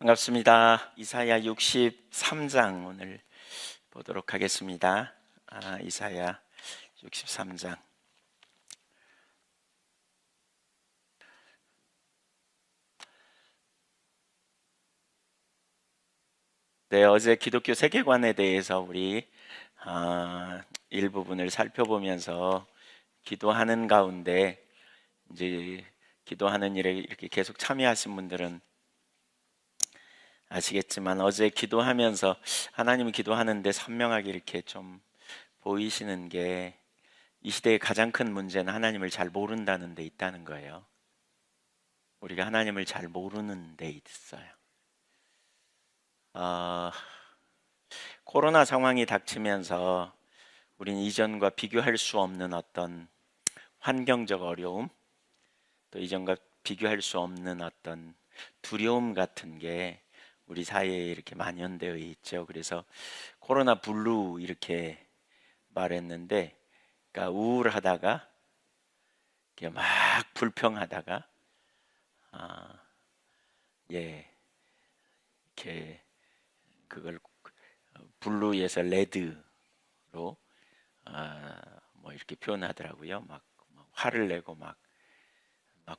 반갑습니다. 이사야 63장 오늘 보도록 하겠습니다. 이사야 63장. 네, 어제 기독교 세계관에 대해서 우리 일부분을 살펴보면서 기도하는 가운데 이제 기도하는 일에 이렇게 계속 참여하신 분들은 아시겠지만 어제 기도하면서 하나님이 기도하는데 선명하게 이렇게 좀 보이시는 게 이 시대의 가장 큰 문제는 하나님을 잘 모른다는 데 있다는 거예요. 우리가 하나님을 잘 모르는 데 있어요. 코로나 상황이 닥치면서 우린 이전과 비교할 수 없는 어떤 환경적 어려움, 또 이전과 비교할 수 없는 어떤 두려움 같은 게 우리 사회에 이렇게 만연되어 있죠. 그래서 코로나 블루 이렇게 말했는데, 그러니까 우울하다가 이렇게 막 불평하다가 이렇게 그걸 블루에서 레드로 뭐 이렇게 표현하더라고요. 막 화를 내고 막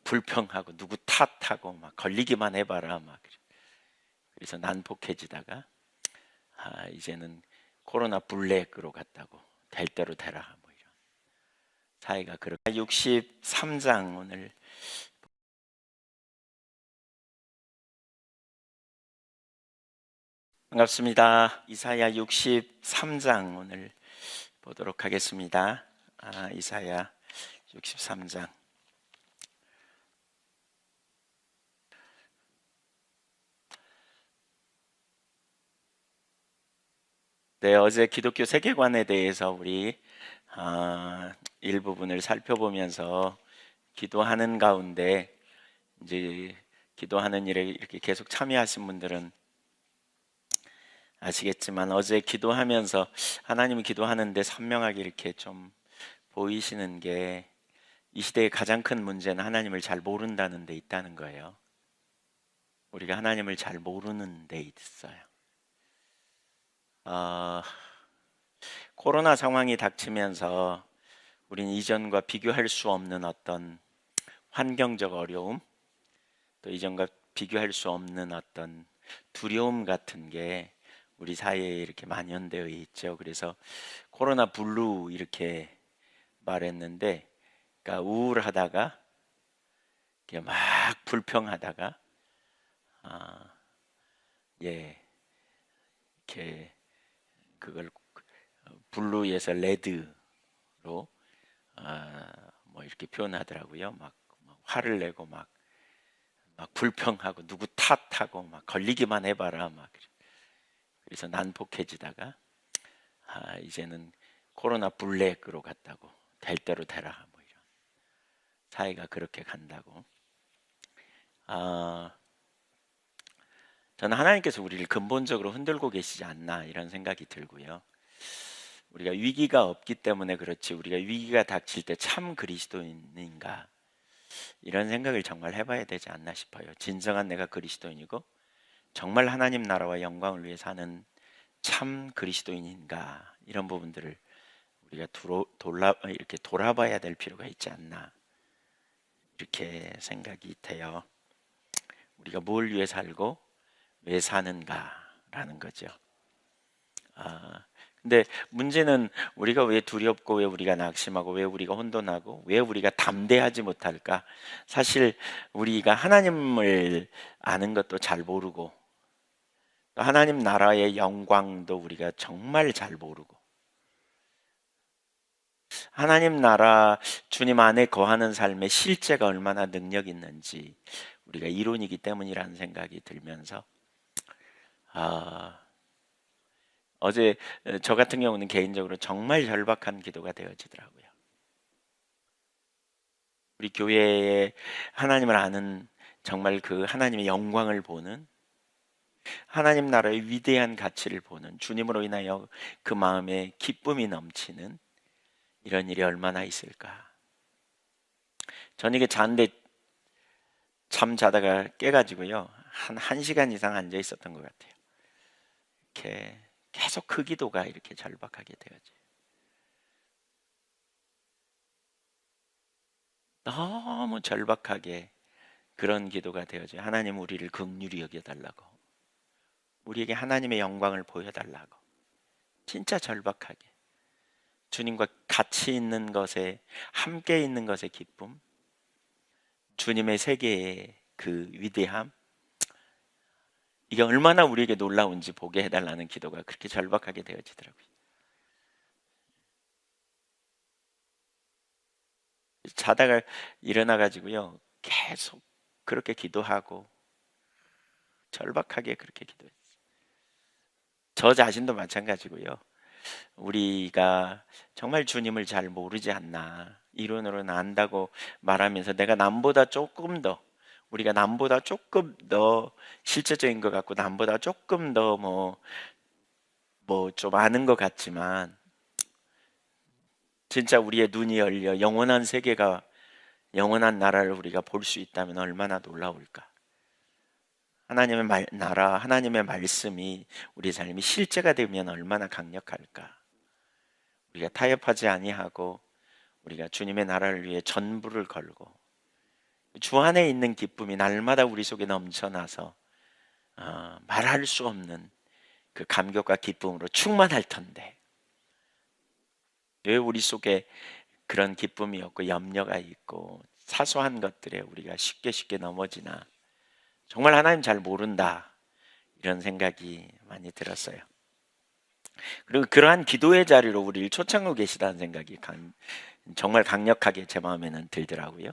불평하고 누구 탓하고 막 걸리기만 해봐라 막. 그래서 난폭해지다가 이제는 코로나 블랙으로 갔다고, 될 대로 되라 뭐 이런 사회가 그렇게. 63장 오늘 반갑습니다. 이사야 63장 오늘 보도록 하겠습니다. 이사야 63장. 네, 어제 기독교 세계관에 대해서 우리 일부분을 살펴보면서 기도하는 가운데 이제 기도하는 일에 이렇게 계속 참여하신 분들은 아시겠지만 어제 기도하면서 하나님이 기도하는데 선명하게 이렇게 좀 보이시는 게 이 시대의 가장 큰 문제는 하나님을 잘 모른다는 데 있다는 거예요. 우리가 하나님을 잘 모르는 데 있어요. 코로나 상황이 닥치면서 우린 이전과 비교할 수 없는 어떤 환경적 어려움, 또 이전과 비교할 수 없는 어떤 두려움 같은 게 우리 사회에 이렇게 만연되어 있죠. 그래서 코로나 블루 이렇게 말했는데, 그러니까 우울하다가 이렇게 막 불평하다가 이렇게 그걸 블루에서 레드로 뭐 이렇게 표현하더라고요. 막 화를 내고 막 불평하고 누구 탓하고 막 걸리기만 해봐라 막. 그래서 난폭해지다가 이제는 코로나 블랙으로 갔다고, 될 대로 되라 뭐 이런 사회가 그렇게 간다고. 저는 하나님께서 우리를 근본적으로 흔들고 계시지 않나 이런 생각이 들고요. 우리가 위기가 없기 때문에 그렇지, 우리가 위기가 닥칠 때 참 그리스도인인가 이런 생각을 정말 해봐야 되지 않나 싶어요. 진정한 내가 그리스도인이고 정말 하나님 나라와 영광을 위해 사는 참 그리스도인인가, 이런 부분들을 우리가 이렇게 돌아봐야 될 필요가 있지 않나 이렇게 생각이 돼요. 우리가 뭘 위해 살고 왜 사는가라는 거죠. 근데 문제는 우리가 왜 두렵고 왜 우리가 낙심하고 왜 우리가 혼돈하고 왜 우리가 담대하지 못할까? 사실 우리가 하나님을 아는 것도 잘 모르고 또 하나님 나라의 영광도 우리가 정말 잘 모르고 하나님 나라 주님 안에 거하는 삶의 실제가 얼마나 능력 있는지 우리가 이론이기 때문이라는 생각이 들면서 어제 저 같은 경우는 개인적으로 정말 절박한 기도가 되어지더라고요. 우리 교회에 하나님을 아는, 정말 그 하나님의 영광을 보는, 하나님 나라의 위대한 가치를 보는, 주님으로 인하여 그 마음에 기쁨이 넘치는 이런 일이 얼마나 있을까. 저녁에 잠 자다가 깨가지고요, 한 1시간 이상 앉아 있었던 것 같아요. 이렇게 계속 그 기도가 이렇게 절박하게 되어져요. 너무 절박하게 그런 기도가 되어져요. 하나님, 우리를 긍휼히 여겨달라고, 우리에게 하나님의 영광을 보여달라고. 진짜 절박하게 주님과 같이 있는 것에, 함께 있는 것의 기쁨, 주님의 세계의 그 위대함, 이게 얼마나 우리에게 놀라운지 보게 해달라는 기도가 그렇게 절박하게 되어지더라고요. 자다가 일어나가지고요, 계속 그렇게 기도하고 절박하게 그렇게 기도했어요. 저 자신도 마찬가지고요. 우리가 정말 주님을 잘 모르지 않나, 이론으로는 안다고 말하면서 내가 남보다 조금 더, 우리가 남보다 조금 더 실제적인 것 같고 남보다 조금 더 좀 아는 것 같지만, 진짜 우리의 눈이 열려 영원한 세계가, 영원한 나라를 우리가 볼 수 있다면 얼마나 놀라울까. 하나님의 나라, 하나님의 말씀이 우리 삶이 실제가 되면 얼마나 강력할까. 우리가 타협하지 아니하고 우리가 주님의 나라를 위해 전부를 걸고 주 안에 있는 기쁨이 날마다 우리 속에 넘쳐나서 말할 수 없는 그 감격과 기쁨으로 충만할 텐데, 왜 우리 속에 그런 기쁨이 없고 염려가 있고 사소한 것들에 우리가 쉽게 넘어지나. 정말 하나님 잘 모른다, 이런 생각이 많이 들었어요. 그리고 그러한 기도의 자리로 우리를 초청하고 계시다는 생각이 정말 강력하게 제 마음에는 들더라고요.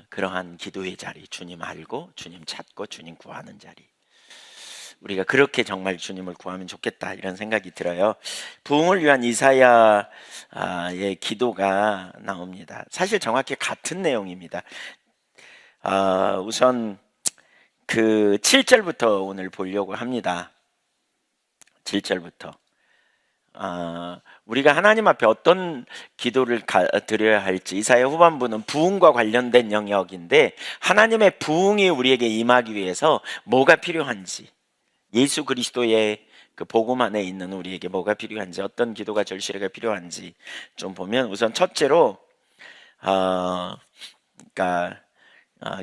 그러한 기도의 자리, 주님 알고 주님 찾고 주님 구하는 자리, 우리가 그렇게 정말 주님을 구하면 좋겠다, 이런 생각이 들어요. 부흥을 위한 이사야의 기도가 나옵니다. 사실 정확히 같은 내용입니다. 우선 그 7절부터 오늘 보려고 합니다. 7절부터 우리가 하나님 앞에 어떤 기도를 드려야 할지, 이사야 후반부는 부흥과 관련된 영역인데, 하나님의 부흥이 우리에게 임하기 위해서 뭐가 필요한지, 예수 그리스도의 그 복음 안에 있는 우리에게 뭐가 필요한지, 어떤 기도가 절실하게 필요한지 좀 보면, 우선 첫째로 그러니까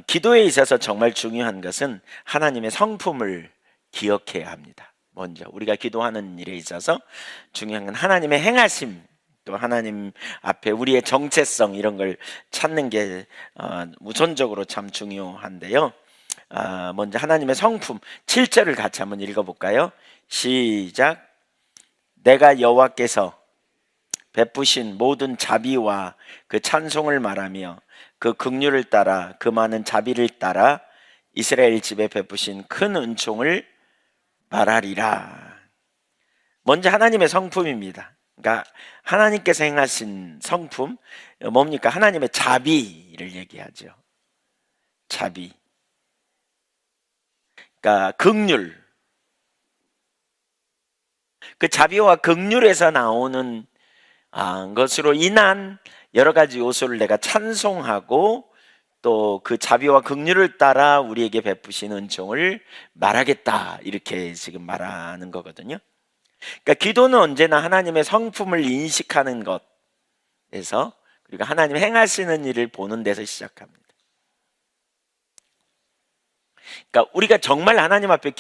기도에 있어서 정말 중요한 것은 하나님의 성품을 기억해야 합니다. 먼저 우리가 기도하는 일에 있어서 중요한 건 하나님의 행하심, 또 하나님 앞에 우리의 정체성, 이런 걸 찾는 게 우선적으로 참 중요한데요. 먼저 하나님의 성품, 7절을 같이 한번 읽어볼까요? 시작. 내가 여호와께서 베푸신 모든 자비와 그 찬송을 말하며 그 긍휼을 따라, 그 많은 자비를 따라 이스라엘 집에 베푸신 큰 은총을 말하리라. 먼저 하나님의 성품입니다. 그러니까 하나님께서 행하신 성품, 뭡니까? 하나님의 자비를 얘기하죠. 자비, 그러니까 긍휼. 그 자비와 긍휼에서 나오는 것으로 인한 여러 가지 요소를 내가 찬송하고, 또 그 자비와 긍휼을 따라 우리에게 베푸신 은총을 말하겠다, 이렇게 지금 말하는 거거든요. 그러니까 기도는 언제나 하나님의 성품을 인식하는 것에서, 그리고 하나님 행하시는 일을 보는 데서 시작합니다. 그러니까 우리가 정말 하나님 앞에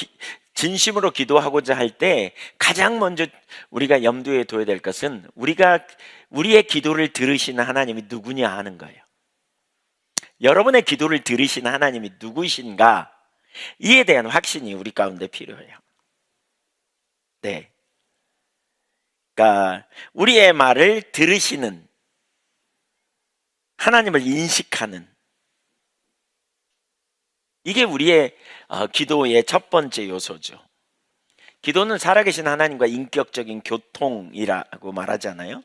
진심으로 기도하고자 할 때 가장 먼저 우리가 염두에 둬야 될 것은, 우리의 기도를 들으시는 하나님이 누구냐 하는 거예요. 여러분의 기도를 들으시는 하나님이 누구신가, 이에 대한 확신이 우리 가운데 필요해요. 네. 그러니까 우리의 말을 들으시는 하나님을 인식하는, 이게 우리의 기도의 첫 번째 요소죠. 기도는 살아계신 하나님과 인격적인 교통이라고 말하잖아요.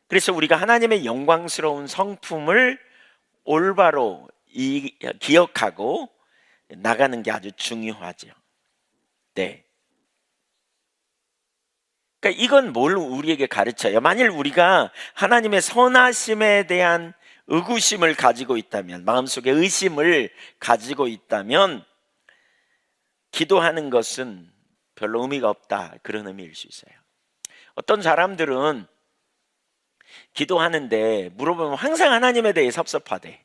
그래서 우리가 하나님의 영광스러운 성품을 올바로 기억하고 나가는 게 아주 중요하죠. 네. 그러니까 이건 뭘 우리에게 가르쳐요? 만일 우리가 하나님의 선하심에 대한 의구심을 가지고 있다면, 마음속에 의심을 가지고 있다면 기도하는 것은 별로 의미가 없다, 그런 의미일 수 있어요. 어떤 사람들은 기도하는데 물어보면 항상 하나님에 대해 섭섭하대.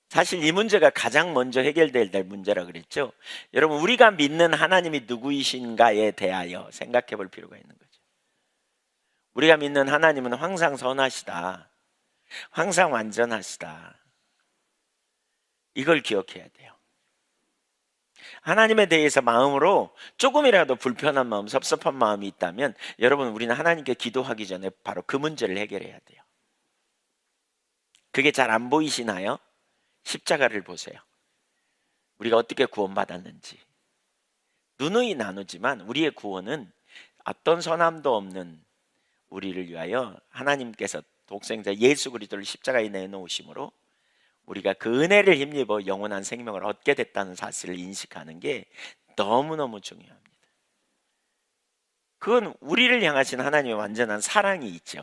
사실 이 문제가 가장 먼저 해결될 문제라 그랬죠. 여러분, 우리가 믿는 하나님이 누구이신가에 대하여 생각해 볼 필요가 있는 거죠. 우리가 믿는 하나님은 항상 선하시다, 항상 완전하시다, 이걸 기억해야 돼요. 하나님에 대해서 마음으로 조금이라도 불편한 마음, 섭섭한 마음이 있다면 여러분, 우리는 하나님께 기도하기 전에 바로 그 문제를 해결해야 돼요. 그게 잘 안 보이시나요? 십자가를 보세요. 우리가 어떻게 구원받았는지 누누이 나누지만 우리의 구원은 어떤 선함도 없는 우리를 위하여 하나님께서 독생자 예수 그리스도를 십자가에 내놓으심으로 우리가 그 은혜를 힘입어 영원한 생명을 얻게 됐다는 사실을 인식하는 게 너무너무 중요합니다. 그건 우리를 향하신 하나님의 완전한 사랑이 있죠.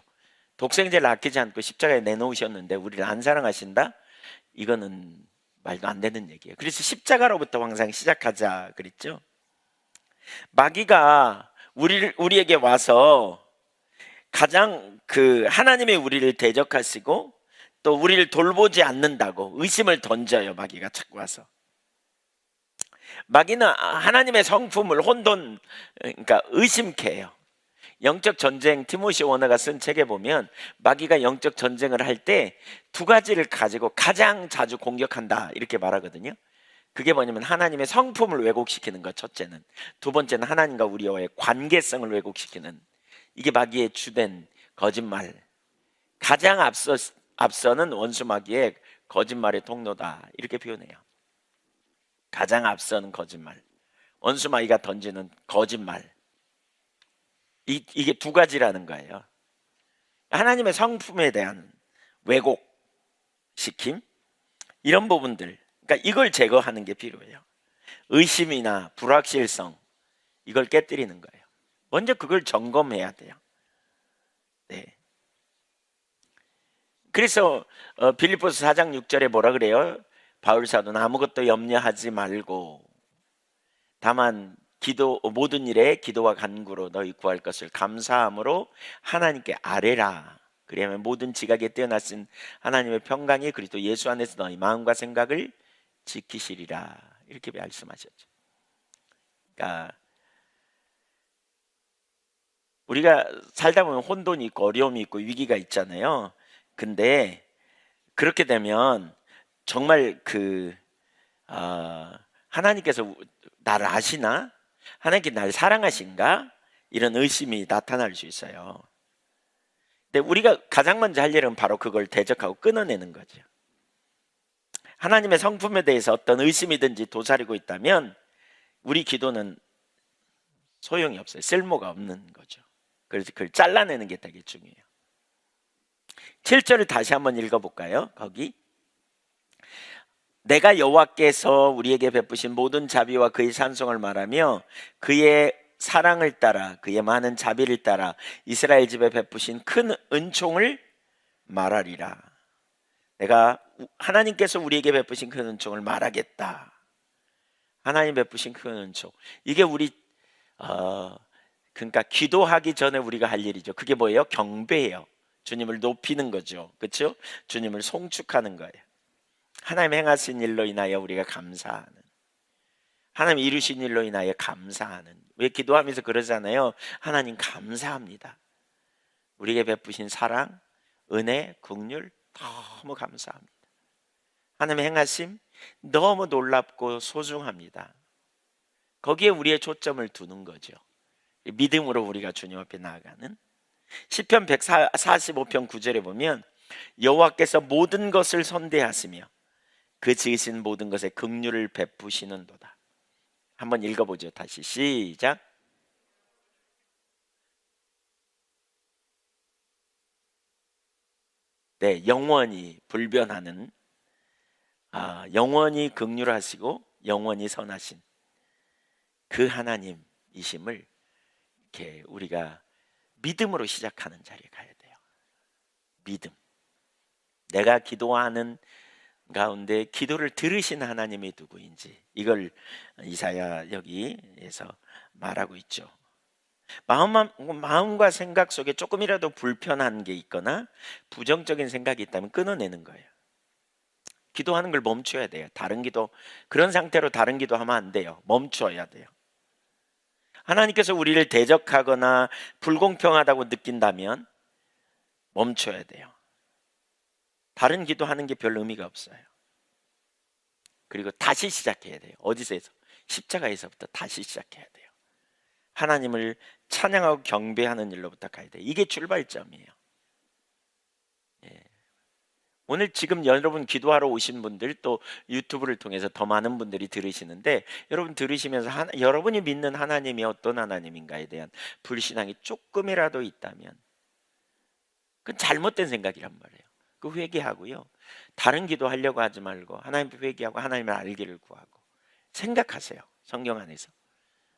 독생자를 아끼지 않고 십자가에 내놓으셨는데 우리를 안 사랑하신다? 이거는 말도 안 되는 얘기예요. 그래서 십자가로부터 항상 시작하자 그랬죠. 마귀가 우리에게 와서 가장 하나님의 우리를 대적하시고 또 우리를 돌보지 않는다고 의심을 던져요. 마귀가 자꾸 와서. 마귀는 하나님의 성품을 그러니까 의심케 해요. 영적 전쟁, 티모시 워너가 쓴 책에 보면 마귀가 영적 전쟁을 할 때 두 가지를 가지고 가장 자주 공격한다, 이렇게 말하거든요. 그게 뭐냐면 하나님의 성품을 왜곡시키는 것, 첫째는. 두 번째는 하나님과 우리와의 관계성을 왜곡시키는, 이게 마귀의 주된 거짓말. 가장 앞서는 원수 마귀의 거짓말의 통로다, 이렇게 표현해요. 가장 앞서는 거짓말, 원수 마귀가 던지는 거짓말, 이게 두 가지라는 거예요. 하나님의 성품에 대한 왜곡시킴, 이런 부분들, 그러니까 이걸 제거하는 게 필요해요. 의심이나 불확실성, 이걸 깨뜨리는 거예요. 먼저 그걸 점검해야 돼요. 네. 그래서 빌립보서 4장 6절에 뭐라 그래요? 바울 사도는 아무것도 염려하지 말고 다만 모든 일에 기도와 간구로 너희 구할 것을 감사함으로 하나님께 아뢰라. 그러면 모든 지각에 뛰어나신 하나님의 평강이 그리스도 예수 안에서 너희 마음과 생각을 지키시리라, 이렇게 말씀하셨죠. 그러니까 우리가 살다 보면 혼돈이 있고 어려움이 있고 위기가 있잖아요. 근데 그렇게 되면 정말 하나님께서 나를 아시나? 하나님께 나를 사랑하신가? 이런 의심이 나타날 수 있어요. 근데 우리가 가장 먼저 할 일은 바로 그걸 대적하고 끊어내는 거죠. 하나님의 성품에 대해서 어떤 의심이든지 도사리고 있다면 우리 기도는 소용이 없어요. 쓸모가 없는 거죠. 그래서 그걸 잘라내는 게 되게 중요해요. 7절을 다시 한번 읽어볼까요? 거기 내가 여호와께서 우리에게 베푸신 모든 자비와 그의 산성을 말하며 그의 사랑을 따라 그의 많은 자비를 따라 이스라엘 집에 베푸신 큰 은총을 말하리라. 내가 하나님께서 우리에게 베푸신 큰 은총을 말하겠다. 하나님 베푸신 큰 은총, 이게 우리 그러니까 기도하기 전에 우리가 할 일이죠. 그게 뭐예요? 경배예요. 주님을 높이는 거죠. 그렇죠? 주님을 송축하는 거예요. 하나님 행하신 일로 인하여 우리가 감사하는, 하나님 이루신 일로 인하여 감사하는. 왜 기도하면서 그러잖아요. 하나님 감사합니다. 우리에게 베푸신 사랑, 은혜, 긍휼 너무 감사합니다. 하나님의 행하심 너무 놀랍고 소중합니다. 거기에 우리의 초점을 두는 거죠. 믿음으로 우리가 주님 앞에 나아가는. 시편 145편 9절에 보면 여호와께서 모든 것을 선대하시며 그 지으신 모든 것에 긍휼을 베푸시는도다. 한번 읽어보죠. 다시 시작. 네, 영원히 불변하는, 영원히 긍휼하시고 영원히 선하신 그 하나님이심을 이렇게 우리가 믿음으로 시작하는 자리에 가야 돼요. 믿음. 내가 기도하는 가운데 기도를 들으신 하나님이 누구인지, 이걸 이사야 여기에서 말하고 있죠. 마음과 생각 속에 조금이라도 불편한 게 있거나 부정적인 생각이 있다면 끊어내는 거예요. 기도하는 걸 멈춰야 돼요. 다른 기도, 그런 상태로 다른 기도하면 안 돼요. 멈춰야 돼요. 하나님께서 우리를 대적하거나 불공평하다고 느낀다면 멈춰야 돼요. 다른 기도하는 게 별 의미가 없어요. 그리고 다시 시작해야 돼요. 어디서 해서? 십자가에서부터 다시 시작해야 돼요. 하나님을 찬양하고 경배하는 일로부터 가야 돼요. 이게 출발점이에요. 예. 오늘 지금 여러분 기도하러 오신 분들, 또 유튜브를 통해서 더 많은 분들이 들으시는데, 여러분 들으시면서 여러분이 믿는 하나님이 어떤 하나님인가에 대한 불신앙이 조금이라도 있다면 그건 잘못된 생각이란 말이에요. 그 회개하고요, 다른 기도하려고 하지 말고 하나님 회개하고 하나님을 알기를 구하고 생각하세요. 성경 안에서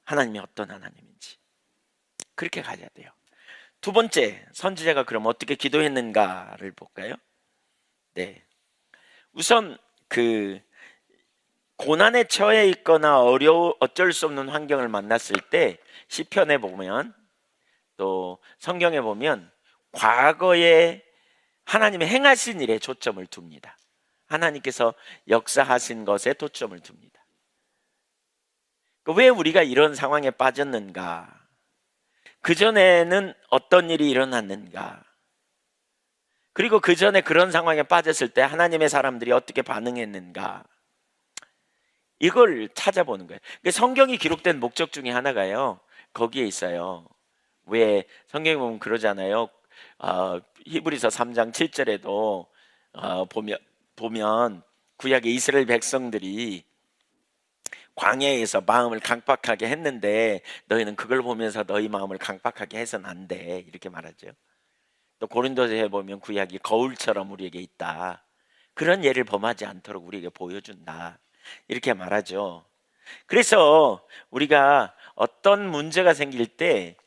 하나님이 어떤 하나님인지 그렇게 가야 돼요. 두 번째, 선지자가 그럼 어떻게 기도했는가를 볼까요? 네, 우선 그 고난에 처해 있거나 어쩔 수 없는 환경을 만났을 때 시편에 보면, 또 성경에 보면 과거에 하나님의 행하신 일에 초점을 둡니다. 하나님께서 역사하신 것에 초점을 둡니다. 왜 우리가 이런 상황에 빠졌는가? 그전에는 어떤 일이 일어났는가? 그리고 그 전에 그런 상황에 빠졌을 때 하나님의 사람들이 어떻게 반응했는가? 이걸 찾아보는 거예요. 성경이 기록된 목적 중에 하나가요, 거기에 있어요. 왜 성경에 보면 그러잖아요. 히브리서 3장 7절에도 보면 구약의 이스라엘 백성들이 광야에서 마음을 강팍하게 했는데 너희는 그걸 보면서 너희 마음을 강팍하게 해서는 안 돼, 이렇게 말하죠. 또 고린도서에 보면 구약이 거울처럼 우리에게 있다, 그런 예를 범하지 않도록 우리에게 보여준다, 이렇게 말하죠. 그래서 우리가 어떤 문제가 생길 때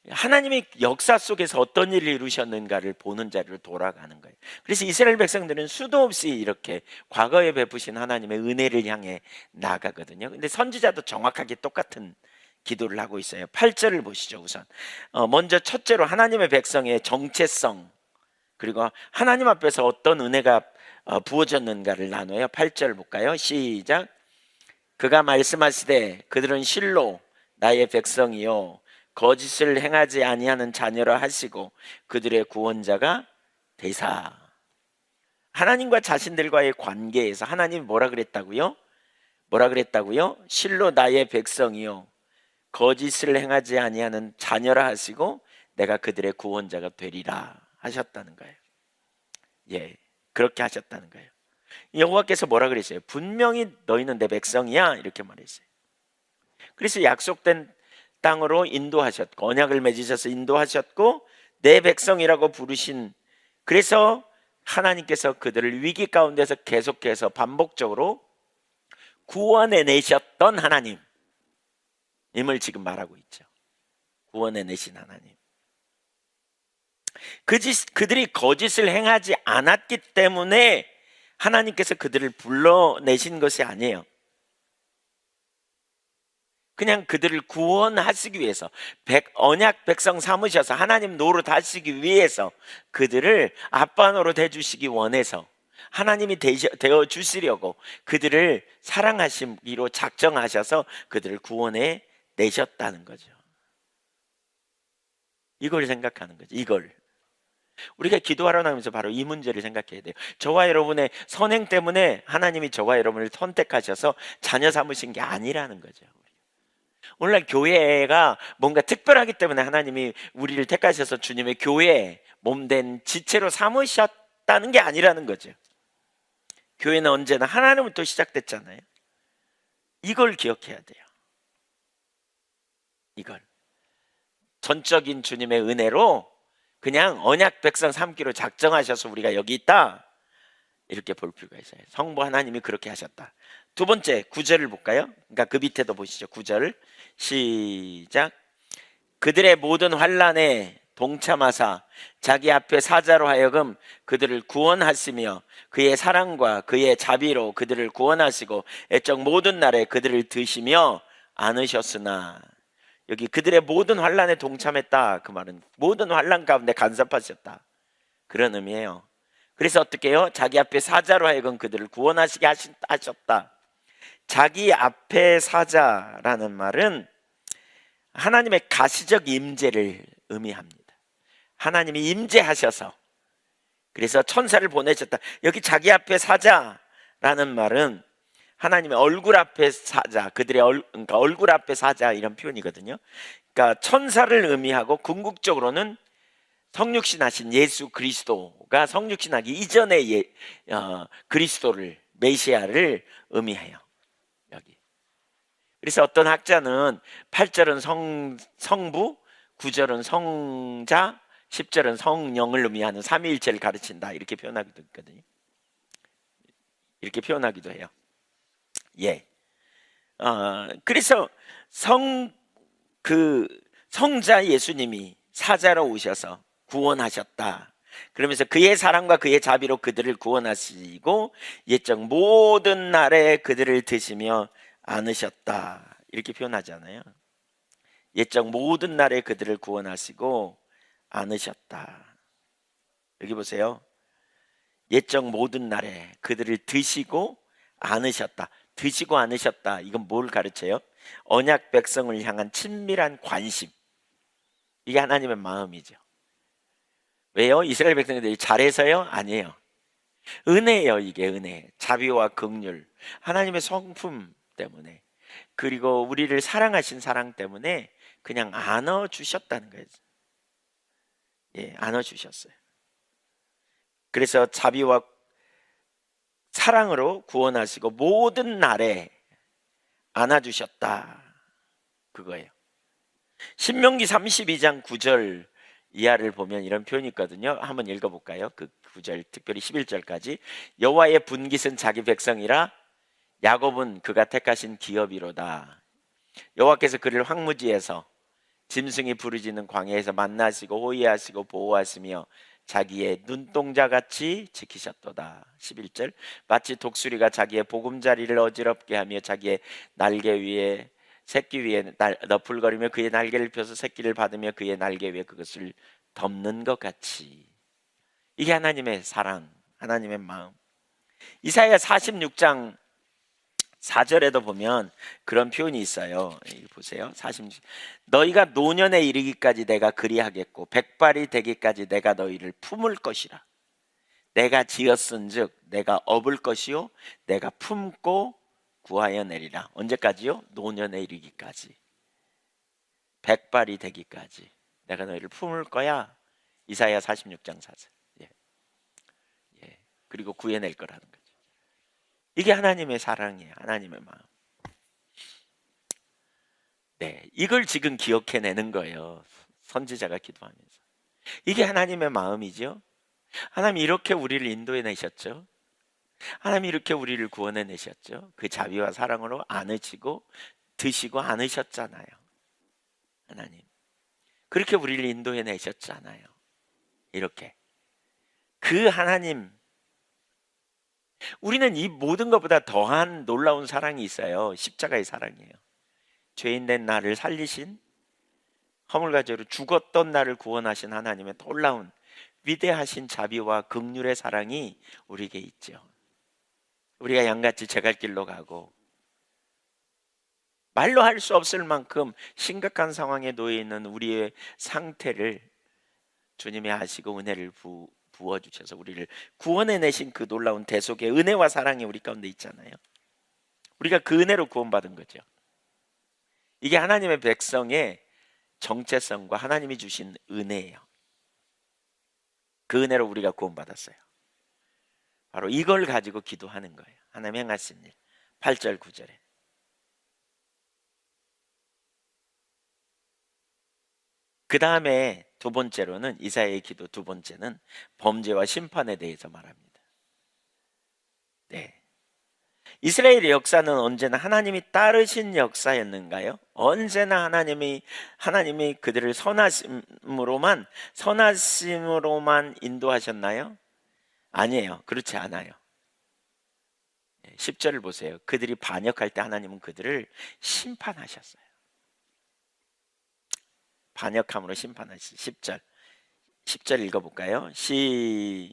하나님의 역사 속에서 어떤 일을 이루셨는가를 보는 자리로 돌아가는 거예요. 그래서 이스라엘 백성들은 수도 없이 이렇게 과거에 베푸신 하나님의 은혜를 향해 나가거든요. 근데 선지자도 정확하게 똑같은 기도를 하고 있어요. 8절을 보시죠. 우선 먼저 첫째로 하나님의 백성의 정체성, 그리고 하나님 앞에서 어떤 은혜가 부어졌는가를 나눠요. 8절 볼까요? 시작. 그가 말씀하시되 그들은 실로 나의 백성이요 거짓을 행하지 아니하는 자녀라 하시고 그들의 구원자가 되사. 하나님과 자신들과의 관계에서 하나님이 뭐라 그랬다고요? 실로 나의 백성이요 거짓을 행하지 아니하는 자녀라 하시고 내가 그들의 구원자가 되리라 하셨다는 거예요. 예, 그렇게 하셨다는 거예요. 여호와께서 뭐라 그랬어요? 분명히 너희는 내 백성이야, 이렇게 말했어요. 그래서 약속된 땅으로 인도하셨고 언약을 맺으셔서 인도하셨고 내 백성이라고 부르신, 그래서 하나님께서 그들을 위기 가운데서 계속해서 반복적으로 구원해 내셨던 하나님임을 지금 말하고 있죠. 구원해 내신 하나님. 그들이 거짓을 행하지 않았기 때문에 하나님께서 그들을 불러내신 것이 아니에요. 그냥 그들을 구원하시기 위해서, 언약 백성 삼으셔서 하나님 노릇 하시기 위해서, 그들을 아빠 노릇 해주시기 원해서 하나님이 되어 주시려고 그들을 사랑하시기로 작정하셔서 그들을 구원해 내셨다는 거죠. 이걸 생각하는 거죠. 이걸 우리가 기도하러 나오면서 바로 이 문제를 생각해야 돼요. 저와 여러분의 선행 때문에 하나님이 저와 여러분을 선택하셔서 자녀 삼으신 게 아니라는 거죠. 오늘날 교회가 뭔가 특별하기 때문에 하나님이 우리를 택하셔서 주님의 교회 몸된 지체로 삼으셨다는 게 아니라는 거죠. 교회는 언제나 하나님부터 시작됐잖아요. 이걸 기억해야 돼요. 이걸 전적인 주님의 은혜로 그냥 언약 백성 삼기로 작정하셔서 우리가 여기 있다, 이렇게 볼 필요가 있어요. 성부 하나님이 그렇게 하셨다. 두 번째 9절을 볼까요? 그러니까 그 밑에도 보시죠. 9절 시작. 그들의 모든 환난에 동참하사 자기 앞에 사자로 하여금 그들을 구원하시며 그의 사랑과 그의 자비로 그들을 구원하시고 애적 모든 날에 그들을 드시며 안으셨으나, 여기 그들의 모든 환난에 동참했다, 그 말은 모든 환난 가운데 간섭하셨다, 그런 의미예요. 그래서 어떻게 해요? 자기 앞에 사자로 하여금 그들을 구원하시게 하셨다. 자기 앞에 사자라는 말은 하나님의 가시적 임재를 의미합니다. 하나님이 임재하셔서 그래서 천사를 보내셨다. 여기 자기 앞에 사자라는 말은 하나님의 얼굴 앞에 사자, 그러니까 얼굴 앞에 사자, 이런 표현이거든요. 그러니까 천사를 의미하고 궁극적으로는 성육신하신 예수 그리스도가 성육신하기 이전의 그리스도를, 메시아를 의미해요, 여기. 그래서 어떤 학자는 8절은 성부, 9절은 성자, 10절은 성령을 의미하는 삼위일체를 가르친다, 이렇게 표현하기도 했거든요. 이렇게 표현하기도 해요. 예. 그래서 성자 예수님이 사자로 오셔서 구원하셨다. 그러면서 그의 사랑과 그의 자비로 그들을 구원하시고 옛적 모든 날에 그들을 드시며 안으셨다, 이렇게 표현하잖아요. 옛적 모든 날에 그들을 구원하시고 안으셨다. 여기 보세요. 옛적 모든 날에 그들을 드시고 안으셨다. 드시고 안으셨다, 이건 뭘 가르쳐요? 언약 백성을 향한 친밀한 관심. 이게 하나님의 마음이죠. 왜요? 이스라엘 백성들이 잘해서요? 아니에요. 은혜예요. 이게 은혜, 자비와 긍휼, 하나님의 성품 때문에, 그리고 우리를 사랑하신 사랑 때문에 그냥 안아주셨다는 거예요. 예, 안아주셨어요. 그래서 자비와 사랑으로 구원하시고 모든 날에 안아주셨다, 그거예요. 신명기 32장 9절 이하를 보면 이런 표현이 있거든요. 한번 읽어볼까요? 그 9절, 특별히 11절까지. 여호와의 분깃은 자기 백성이라 야곱은 그가 택하신 기업이로다. 여호와께서 그를 황무지에서 짐승이 부르짖는 광야에서 만나시고 호위하시고 보호하시며 자기의 눈동자같이 지키셨도다. 11절. 마치 독수리가 자기의 보금자리를 어지럽게 하며 자기의 날개 위에 새끼 위에 너풀거리며 그의 날개를 펴서 새끼를 받으며 그의 날개 위에 그것을 덮는 것 같이. 이게 하나님의 사랑, 하나님의 마음. 이사야 46장 4절에도 보면 그런 표현이 있어요. 보세요. 46. 너희가 노년에 이르기까지 내가 그리하겠고 백발이 되기까지 내가 너희를 품을 것이라. 내가 지었은즉 내가 업을 것이요 내가 품고 구하여 내리라. 언제까지요? 노년에 이르기까지, 백발이 되기까지 내가 너희를 품을 거야. 이사야 46장 4절. 예. 예. 그리고 구해낼 거라는 거죠. 이게 하나님의 사랑이에요. 하나님의 마음. 네, 이걸 지금 기억해내는 거예요. 선지자가 기도하면서. 이게 하나님의 마음이죠. 하나님 이렇게 우리를 인도해 내셨죠. 하나님 이렇게 우리를 구원해 내셨죠. 그 자비와 사랑으로 안으시고 드시고 안으셨잖아요. 하나님 그렇게 우리를 인도해 내셨잖아요. 이렇게 그 하나님, 우리는 이 모든 것보다 더한 놀라운 사랑이 있어요. 십자가의 사랑이에요. 죄인된 나를 살리신, 허물과죄로 죽었던 나를 구원하신 하나님의 놀라운 위대하신 자비와 긍휼의 사랑이 우리에게 있죠. 우리가 양같이 제갈 길로 가고 말로 할 수 없을 만큼 심각한 상황에 놓여 있는 우리의 상태를 주님이 아시고 은혜를 부어주셔서 우리를 구원해내신 그 놀라운 대속의 은혜와 사랑이 우리 가운데 있잖아요. 우리가 그 은혜로 구원받은 거죠. 이게 하나님의 백성의 정체성과 하나님이 주신 은혜예요. 그 은혜로 우리가 구원받았어요. 바로 이걸 가지고 기도하는 거예요. 하나님 행하신 일. 8절 9절에. 그 다음에 두 번째로는, 이사야의 기도 두 번째는 범죄와 심판에 대해서 말합니다. 네. 이스라엘의 역사는 언제나 하나님이 따르신 역사였는가요? 언제나 하나님이 그들을 선하심으로만 인도하셨나요? 아니에요. 그렇지 않아요. 10절을 보세요. 그들이 반역할 때 하나님은 그들을 심판하셨어요. 반역함으로 심판하셨어요. 10절 읽어볼까요? 시작.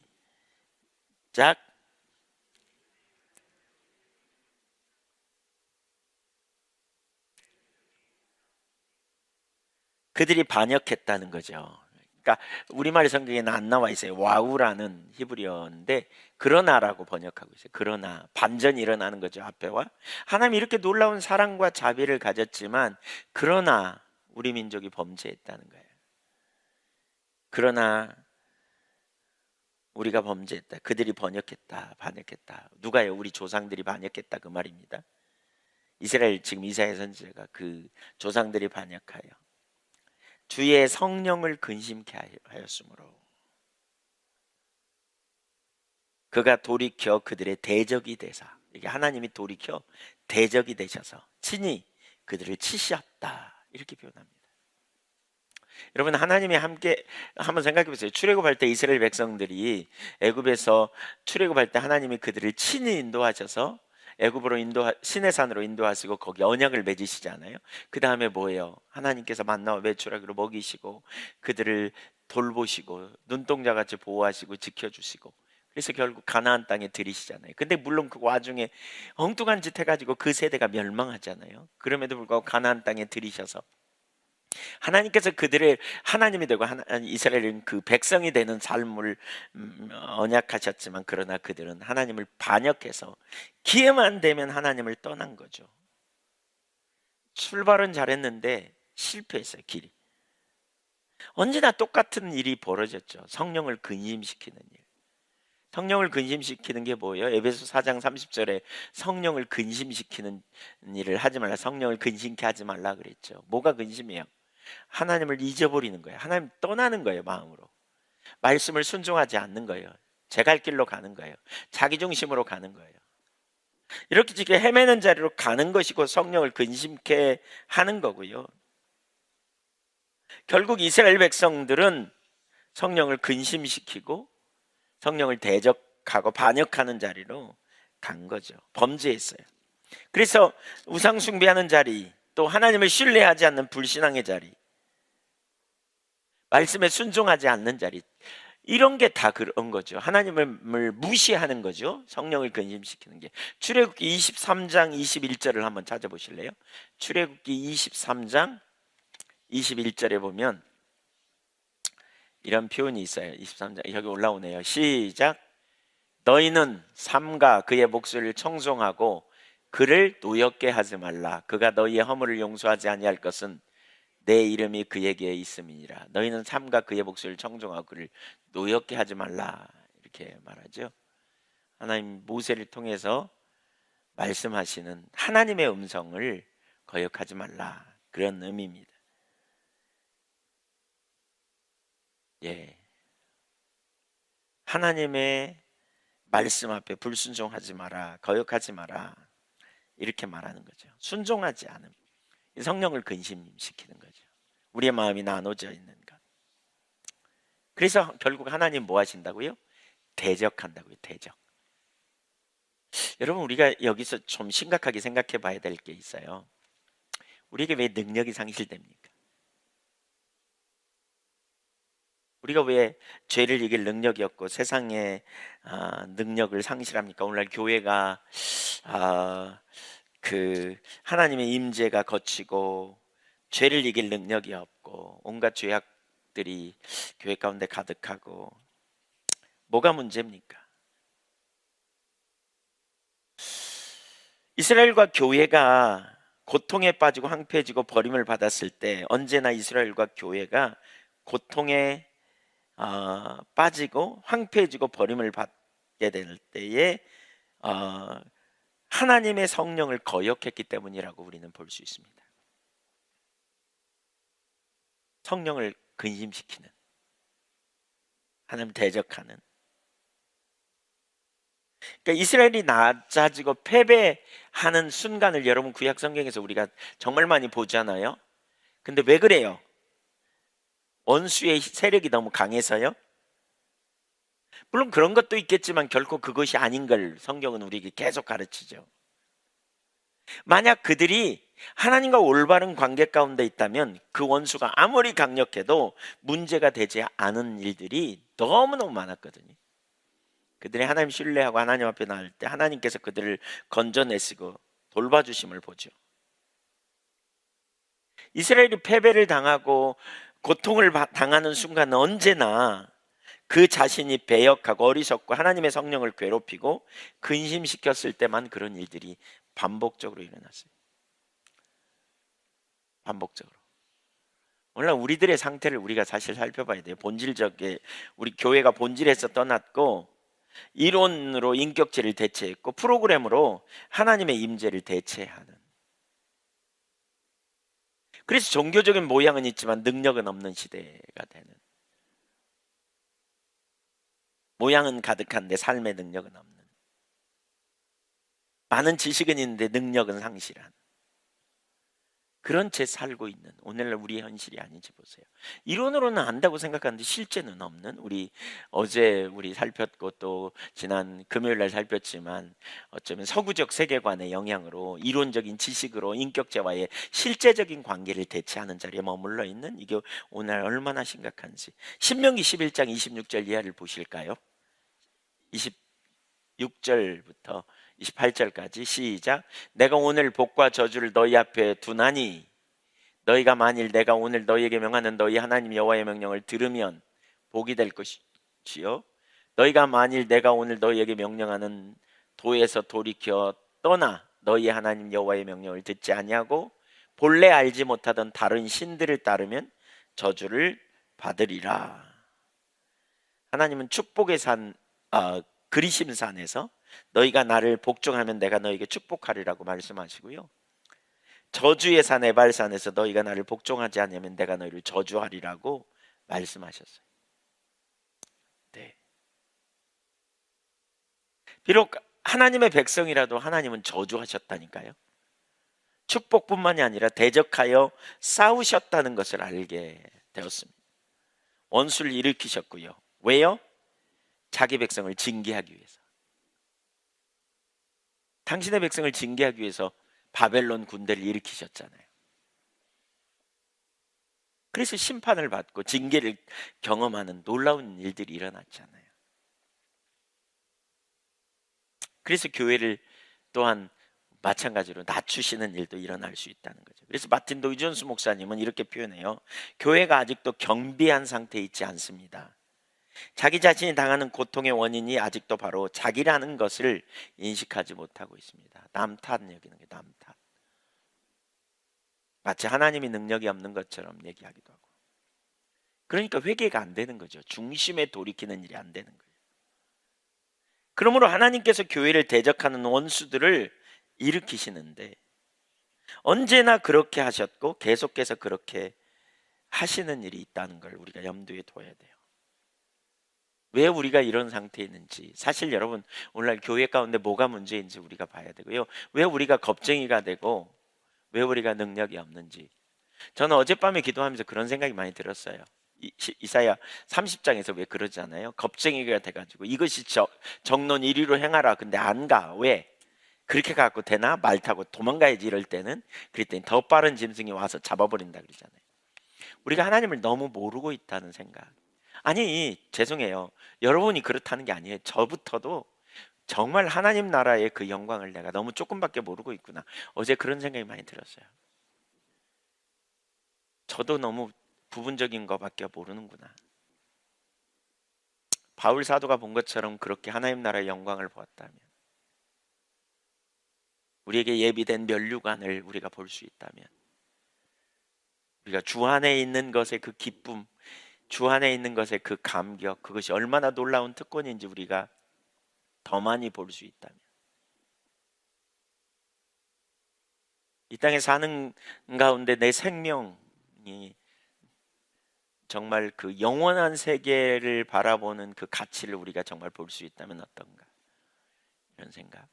그들이 반역했다는 거죠. 그러니까 우리말 성경에는 안 나와 있어요. 와우라는 히브리어인데 그러나라고 번역하고 있어요. 그러나 반전이 일어나는 거죠. 앞에와 하나님이 이렇게 놀라운 사랑과 자비를 가졌지만 그러나 우리 민족이 범죄했다는 거예요. 그러나 우리가 범죄했다. 그들이 반역했다. 누가요? 우리 조상들이 반역했다 그 말입니다. 이스라엘 지금 이사야 선지자가 그 조상들이 반역하여 주의 성령을 근심케 하였으므로 그가 돌이켜 그들의 대적이 되사, 이게 하나님이 돌이켜 대적이 되셔서 친히 그들을 치셨다 이렇게 표현합니다. 여러분, 하나님이 함께 한번 생각해 보세요. 출애굽할 때 이스라엘 백성들이 애굽에서 출애굽할 때 하나님이 그들을 친히 인도하셔서 애굽으로 시내산으로 인도하시고 거기 언약을 맺으시잖아요. 그 다음에 뭐예요? 하나님께서 만나와 메추라기로 먹이시고 그들을 돌보시고 눈동자같이 보호하시고 지켜주시고 그래서 결국 가나안 땅에 들이시잖아요. 근데 물론 그 와중에 엉뚱한 짓 해가지고 그 세대가 멸망하잖아요. 그럼에도 불구하고 가나안 땅에 들이셔서 하나님께서 그들의 하나님이 되고 이스라엘은 그 백성이 되는 삶을 언약하셨지만 그러나 그들은 하나님을 반역해서 기회만 되면 하나님을 떠난 거죠. 출발은 잘했는데 실패했어요. 길이 언제나 똑같은 일이 벌어졌죠. 성령을 근심시키는 일. 성령을 근심시키는 게 뭐예요? 에베소 4장 30절에 성령을 근심시키는 일을 하지 말라, 성령을 근심케 하지 말라 그랬죠. 뭐가 근심이에요? 하나님을 잊어버리는 거예요. 하나님 떠나는 거예요. 마음으로 말씀을 순종하지 않는 거예요. 제 갈 길로 가는 거예요. 자기 중심으로 가는 거예요. 이렇게 지금 헤매는 자리로 가는 것이고 성령을 근심케 하는 거고요. 결국 이스라엘 백성들은 성령을 근심시키고 성령을 대적하고 반역하는 자리로 간 거죠. 범죄했어요. 그래서 우상 숭배하는 자리, 또 하나님을 신뢰하지 않는 불신앙의 자리, 말씀에 순종하지 않는 자리, 이런 게 다 그런 거죠. 하나님을 무시하는 거죠. 성령을 근심시키는 게. 출애굽기 23장 21절을 한번 찾아보실래요? 출애굽기 23장 21절에 보면 이런 표현이 있어요. 23장 여기 올라오네요. 시작. 너희는 삼가 그의 목소리를 청송하고 그를 노엽게 하지 말라. 그가 너희의 허물을 용서하지 아니할 것은 내 이름이 그에게 있음이니라. 너희는 삼가 그의 목소리를 청종하고 그를 노엽게 하지 말라. 이렇게 말하죠. 하나님 모세를 통해서 말씀하시는 하나님의 음성을 거역하지 말라. 그런 의미입니다. 예. 하나님의 말씀 앞에 불순종하지 마라. 거역하지 마라. 이렇게 말하는 거죠. 순종하지 않음. 성령을 근심시키는 거죠. 우리의 마음이 나눠져 있는 것. 그래서 결국 하나님 뭐 하신다고요? 대적한다고요. 대적. 여러분, 우리가 여기서 좀 심각하게 생각해 봐야 될 게 있어요. 우리에게 왜 능력이 상실됩니까? 우리가 왜 죄를 이길 능력이 없고 세상의 능력을 상실합니까? 오늘날 교회가 그 하나님의 임재가 거치고 죄를 이길 능력이 없고 온갖 죄악들이 교회 가운데 가득하고, 뭐가 문제입니까? 이스라엘과 교회가 고통에 빠지고 황폐해지고 버림을 받았을 때 언제나 이스라엘과 교회가 고통에 빠지고 황폐해지고 버림을 받게 될 때에 하나님의 성령을 거역했기 때문이라고 우리는 볼 수 있습니다. 성령을 근심시키는, 하나님 대적하는. 그러니까 이스라엘이 낮아지고 패배하는 순간을 여러분 구약 성경에서 우리가 정말 많이 보잖아요. 근데 왜 그래요? 원수의 세력이 너무 강해서요? 물론 그런 것도 있겠지만 결코 그것이 아닌 걸 성경은 우리에게 계속 가르치죠. 만약 그들이 하나님과 올바른 관계 가운데 있다면 그 원수가 아무리 강력해도 문제가 되지 않은 일들이 너무너무 많았거든요. 그들이 하나님 신뢰하고 하나님 앞에 나올 때 하나님께서 그들을 건져내시고 돌봐주심을 보죠. 이스라엘이 패배를 당하고 고통을 당하는 순간은 언제나 그 자신이 배역하고 어리석고 하나님의 성령을 괴롭히고 근심시켰을 때만 그런 일들이 반복적으로 일어났어요. 반복적으로. 오늘 우리들의 상태를 우리가 사실 살펴봐야 돼요. 본질적에 우리 교회가 본질에서 떠났고 이론으로 인격체를 대체했고 프로그램으로 하나님의 임재를 대체하는. 그래서 종교적인 모양은 있지만 능력은 없는 시대가 되는. 모양은 가득한데 삶의 능력은 없는. 많은 지식은 있는데 능력은 상실한. 그런 채 살고 있는 오늘날 우리의 현실이 아닌지 보세요. 이론으로는 안다고 생각하는데 실제는 없는. 우리 어제 우리 살폈고 또 지난 금요일 날 살폈지만 어쩌면 서구적 세계관의 영향으로 이론적인 지식으로 인격체와의 실제적인 관계를 대체하는 자리에 머물러 있는 이게 오늘 얼마나 심각한지. 신명기 11장 26절 이하를 보실까요? 26절부터 28절까지 시작. 내가 오늘 복과 저주를 너희 앞에 두나니 너희가 만일 내가 오늘 너희에게 명하는 너희 하나님 여호와의 명령을 들으면 복이 될 것이요 너희가 만일 내가 오늘 너희에게 명령하는 도에서 돌이켜 떠나 너희 하나님 여호와의 명령을 듣지 아니하고 본래 알지 못하던 다른 신들을 따르면 저주를 받으리라. 하나님은 축복의 산 그리심산에서 너희가 나를 복종하면 내가 너희에게 축복하리라고 말씀하시고요. 저주의 산 에발산에서 너희가 나를 복종하지 않으면 내가 너희를 저주하리라고 말씀하셨어요. 네. 비록 하나님의 백성이라도 하나님은 저주하셨다니까요. 축복뿐만이 아니라 대적하여 싸우셨다는 것을 알게 되었습니다. 원수를 일으키셨고요. 왜요? 자기 백성을 징계하기 위해서. 당신의 백성을 징계하기 위해서 바벨론 군대를 일으키셨잖아요. 그래서 심판을 받고 징계를 경험하는 놀라운 일들이 일어났잖아요. 그래서 교회를 또한 마찬가지로 낮추시는 일도 일어날 수 있다는 거죠. 그래서 마틴 로이 존스 목사님은 이렇게 표현해요. 교회가 아직도 경비한 상태에 있지 않습니다. 자기 자신이 당하는 고통의 원인이 아직도 바로 자기라는 것을 인식하지 못하고 있습니다. 남 탓 여기는 게 남 탓. 마치 하나님이 능력이 없는 것처럼 얘기하기도 하고. 그러니까 회개가 안 되는 거죠. 중심에 돌이키는 일이 안 되는 거예요. 그러므로 하나님께서 교회를 대적하는 원수들을 일으키시는데 언제나 그렇게 하셨고 계속해서 그렇게 하시는 일이 있다는 걸 우리가 염두에 둬야 돼요. 왜 우리가 이런 상태에 있는지 사실 여러분 오늘날 교회 가운데 뭐가 문제인지 우리가 봐야 되고요. 왜 우리가 겁쟁이가 되고 왜 우리가 능력이 없는지. 저는 어젯밤에 기도하면서 그런 생각이 많이 들었어요. 이사야 30장에서 왜 그러잖아요. 겁쟁이가 돼가지고 이것이 정론 1위로 행하라. 근데 안 가. 왜? 그렇게 갖고 되나? 말 타고 도망가야지 이럴 때는. 그랬더니 더 빠른 짐승이 와서 잡아버린다 그러잖아요. 우리가 하나님을 너무 모르고 있다는 생각. 아니 죄송해요. 여러분이 그렇다는 게 아니에요. 저부터도 정말 하나님 나라의 그 영광을 내가 너무 조금밖에 모르고 있구나. 어제 그런 생각이 많이 들었어요. 저도 너무 부분적인 것밖에 모르는구나. 바울 사도가 본 것처럼 그렇게 하나님 나라의 영광을 보았다면 우리에게 예비된 면류관을 우리가 볼 수 있다면 우리가 주 안에 있는 것의 그 기쁨, 주 안에 있는 것의 그 감격, 그것이 얼마나 놀라운 특권인지 우리가 더 많이 볼 수 있다면 이 땅에 사는 가운데 내 생명이 정말 그 영원한 세계를 바라보는 그 가치를 우리가 정말 볼 수 있다면 어떤가 이런 생각.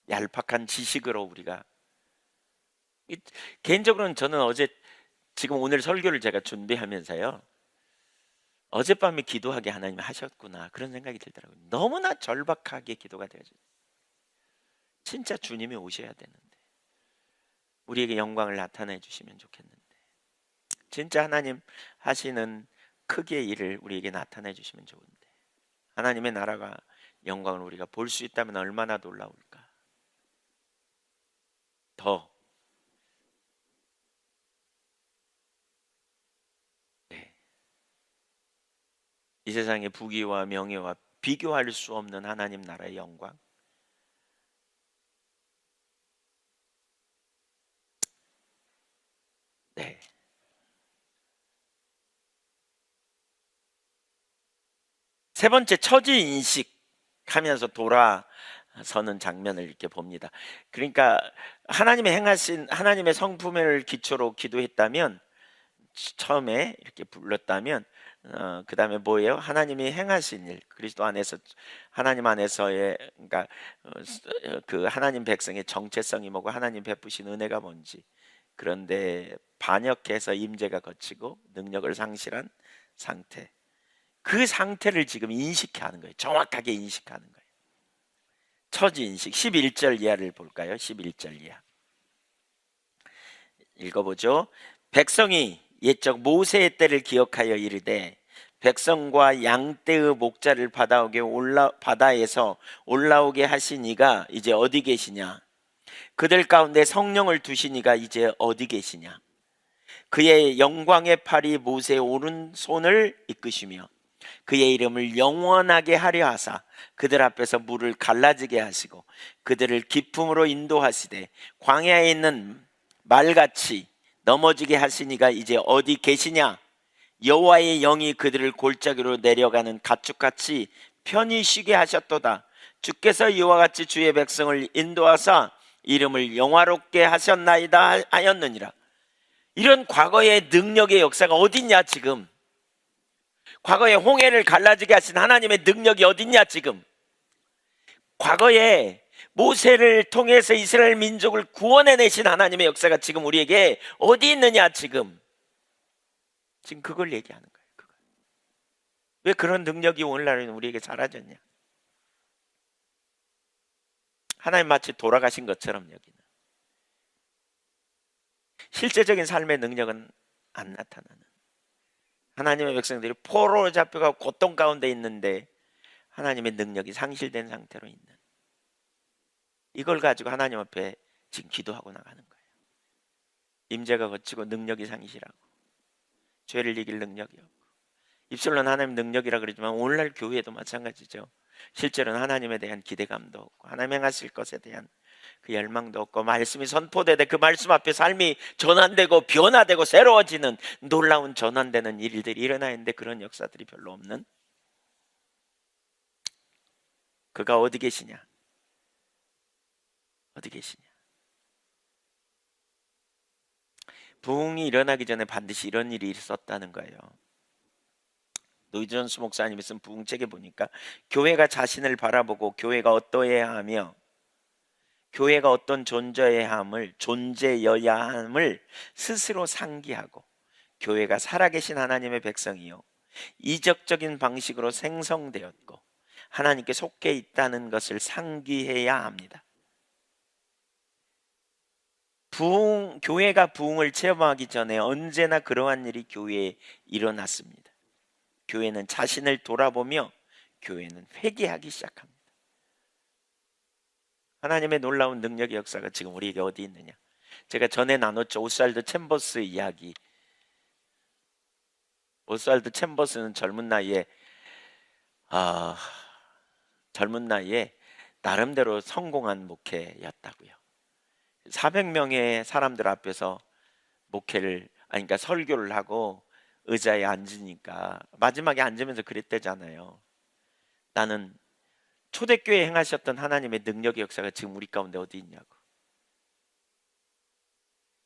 얄팍한 지식으로 우리가 개인적으로는 저는 지금 오늘 설교를 제가 준비하면서요, 어젯밤에 기도하게 하나님이 하셨구나 그런 생각이 들더라고요. 너무나 절박하게 기도가 되어져. 진짜 주님이 오셔야 되는데, 우리에게 영광을 나타내 주시면 좋겠는데, 진짜 하나님 하시는 크기의 일을 우리에게 나타내 주시면 좋은데, 하나님의 나라가 영광을 우리가 볼 수 있다면 얼마나 놀라울까. 더 네. 이 세상의 부귀와 명예와 비교할 수 없는 하나님 나라의 영광, 네. 세 번째, 처지 인식하면서 돌아서는 장면을 이렇게 봅니다. 그러니까 하나님의 행하신 하나님의 성품을 기초로 기도했다면, 처음에 이렇게 불렀다면, 그 다음에 뭐예요? 하나님이 행하신 일, 그리스도 안에서 하나님 안에서의, 그러니까 그 하나님 백성의 정체성이 뭐고 하나님 베푸신 은혜가 뭔지, 그런데 반역해서 임재가 거치고 능력을 상실한 상태, 그 상태를 지금 인식하는 거예요. 정확하게 인식하는 거예요. 처지인식. 11절 이하를 볼까요? 11절 이하 읽어보죠. 백성이 옛적 모세의 때를 기억하여 이르되, 백성과 양떼의 목자를 바다에서 올라오게 하신 이가 이제 어디 계시냐? 그들 가운데 성령을 두신 이가 이제 어디 계시냐? 그의 영광의 팔이 모세의 오른손을 이끄시며 그의 이름을 영원하게 하려 하사 그들 앞에서 물을 갈라지게 하시고 그들을 기품으로 인도하시되 광야에 있는 말같이 넘어지게 하시니가 이제 어디 계시냐? 여호와의 영이 그들을 골짜기로 내려가는 가축같이 편히 쉬게 하셨도다. 주께서 이와 같이 주의 백성을 인도하사 이름을 영화롭게 하셨나이다 하였느니라. 이런 과거의 능력의 역사가 어딨냐 지금? 과거에 홍해를 갈라지게 하신 하나님의 능력이 어딨냐 지금? 과거에 모세를 통해서 이스라엘 민족을 구원해내신 하나님의 역사가 지금 우리에게 어디 있느냐 지금? 지금 그걸 얘기하는 거예요. 그걸. 왜 그런 능력이 오늘날에는 우리에게 사라졌냐? 하나님 마치 돌아가신 것처럼 여기는. 실제적인 삶의 능력은 안 나타나는, 하나님의 백성들이 포로로 잡혀가 고통 가운데 있는데 하나님의 능력이 상실된 상태로 있는, 이걸 가지고 하나님 앞에 지금 기도하고 나가는 거예요. 임재가 거치고 능력이 상실하고 죄를 이길 능력이 없고, 입술로는 하나님 능력이라 그러지만 오늘날 교회도 마찬가지죠. 실제로는 하나님에 대한 기대감도 없고 하나님 행하실 것에 대한 그 열망도 없고, 말씀이 선포되되 그 말씀 앞에 삶이 전환되고 변화되고 새로워지는 놀라운 전환되는 일들이 일어나 있는데 그런 역사들이 별로 없는, 그가 어디 계시냐? 어디 계시냐? 부흥이 일어나기 전에 반드시 이런 일이 있었다는 거예요. 노이존스 목사님이 쓴 부흥책에 보니까 교회가 자신을 바라보고 교회가 어떠해야 하며 교회가 어떤 존재여야 함을 스스로 상기하고, 교회가 살아계신 하나님의 백성이요 이적적인 방식으로 생성되었고 하나님께 속해 있다는 것을 상기해야 합니다. 교회가 부흥을 체험하기 전에 언제나 그러한 일이 교회에 일어났습니다. 교회는 자신을 돌아보며 교회는 회개하기 시작합니다. 하나님의 놀라운 능력의 역사가 지금 우리에게 어디 있느냐? 제가 전에 나눴죠. 오스왈드 챔버스 이야기. 오스왈드 챔버스는 젊은 나이에 나름대로 성공한 목회였다고요. 400명의 사람들 앞에서 그러니까 설교를 하고 의자에 앉으니까 마지막에 앉으면서 그랬대잖아요. 나는 초대교회에 행하셨던 하나님의 능력의 역사가 지금 우리 가운데 어디 있냐고.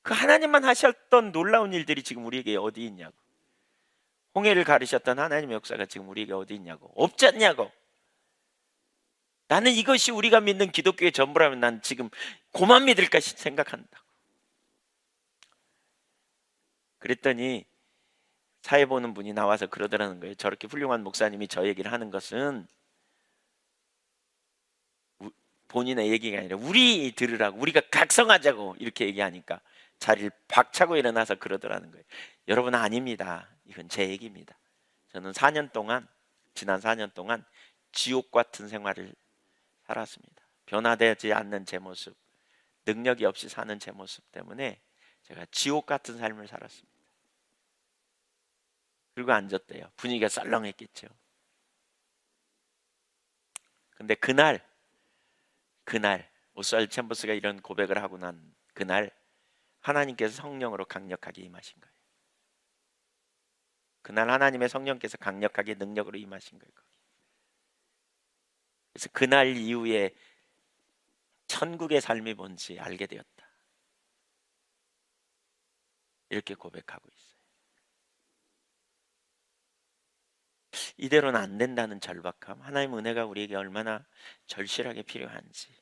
그 하나님만 하셨던 놀라운 일들이 지금 우리에게 어디 있냐고. 홍해를 가르셨던 하나님의 역사가 지금 우리에게 어디 있냐고. 없지 않냐고. 나는 이것이 우리가 믿는 기독교의 전부라면 난 지금 그만 믿을까 생각한다. 그랬더니 사회 보는 분이 나와서 그러더라는 거예요. 저렇게 훌륭한 목사님이 저 얘기를 하는 것은 본인의 얘기가 아니라 우리 들으라고, 우리가 각성하자고 이렇게 얘기하니까 자리를 박차고 일어나서 그러더라는 거예요. 여러분, 아닙니다. 이건 제 얘기입니다. 저는 지난 4년 동안 지옥 같은 생활을 살았습니다. 변화되지 않는 제 모습, 능력이 없이 사는 제 모습 때문에 제가 지옥 같은 삶을 살았습니다. 그리고 앉았대요. 분위기가 썰렁했겠죠. 근데 그날 오스왈드 챔버스가 이런 고백을 하고 난 그날 하나님께서 성령으로 강력하게 임하신 거예요. 그날 하나님의 성령께서 강력하게 능력으로 임하신 거예요. 그래서 그날 이후에 천국의 삶이 뭔지 알게 되었다. 이렇게 고백하고 있어요. 이대로는 안 된다는 절박함, 하나님의 은혜가 우리에게 얼마나 절실하게 필요한지.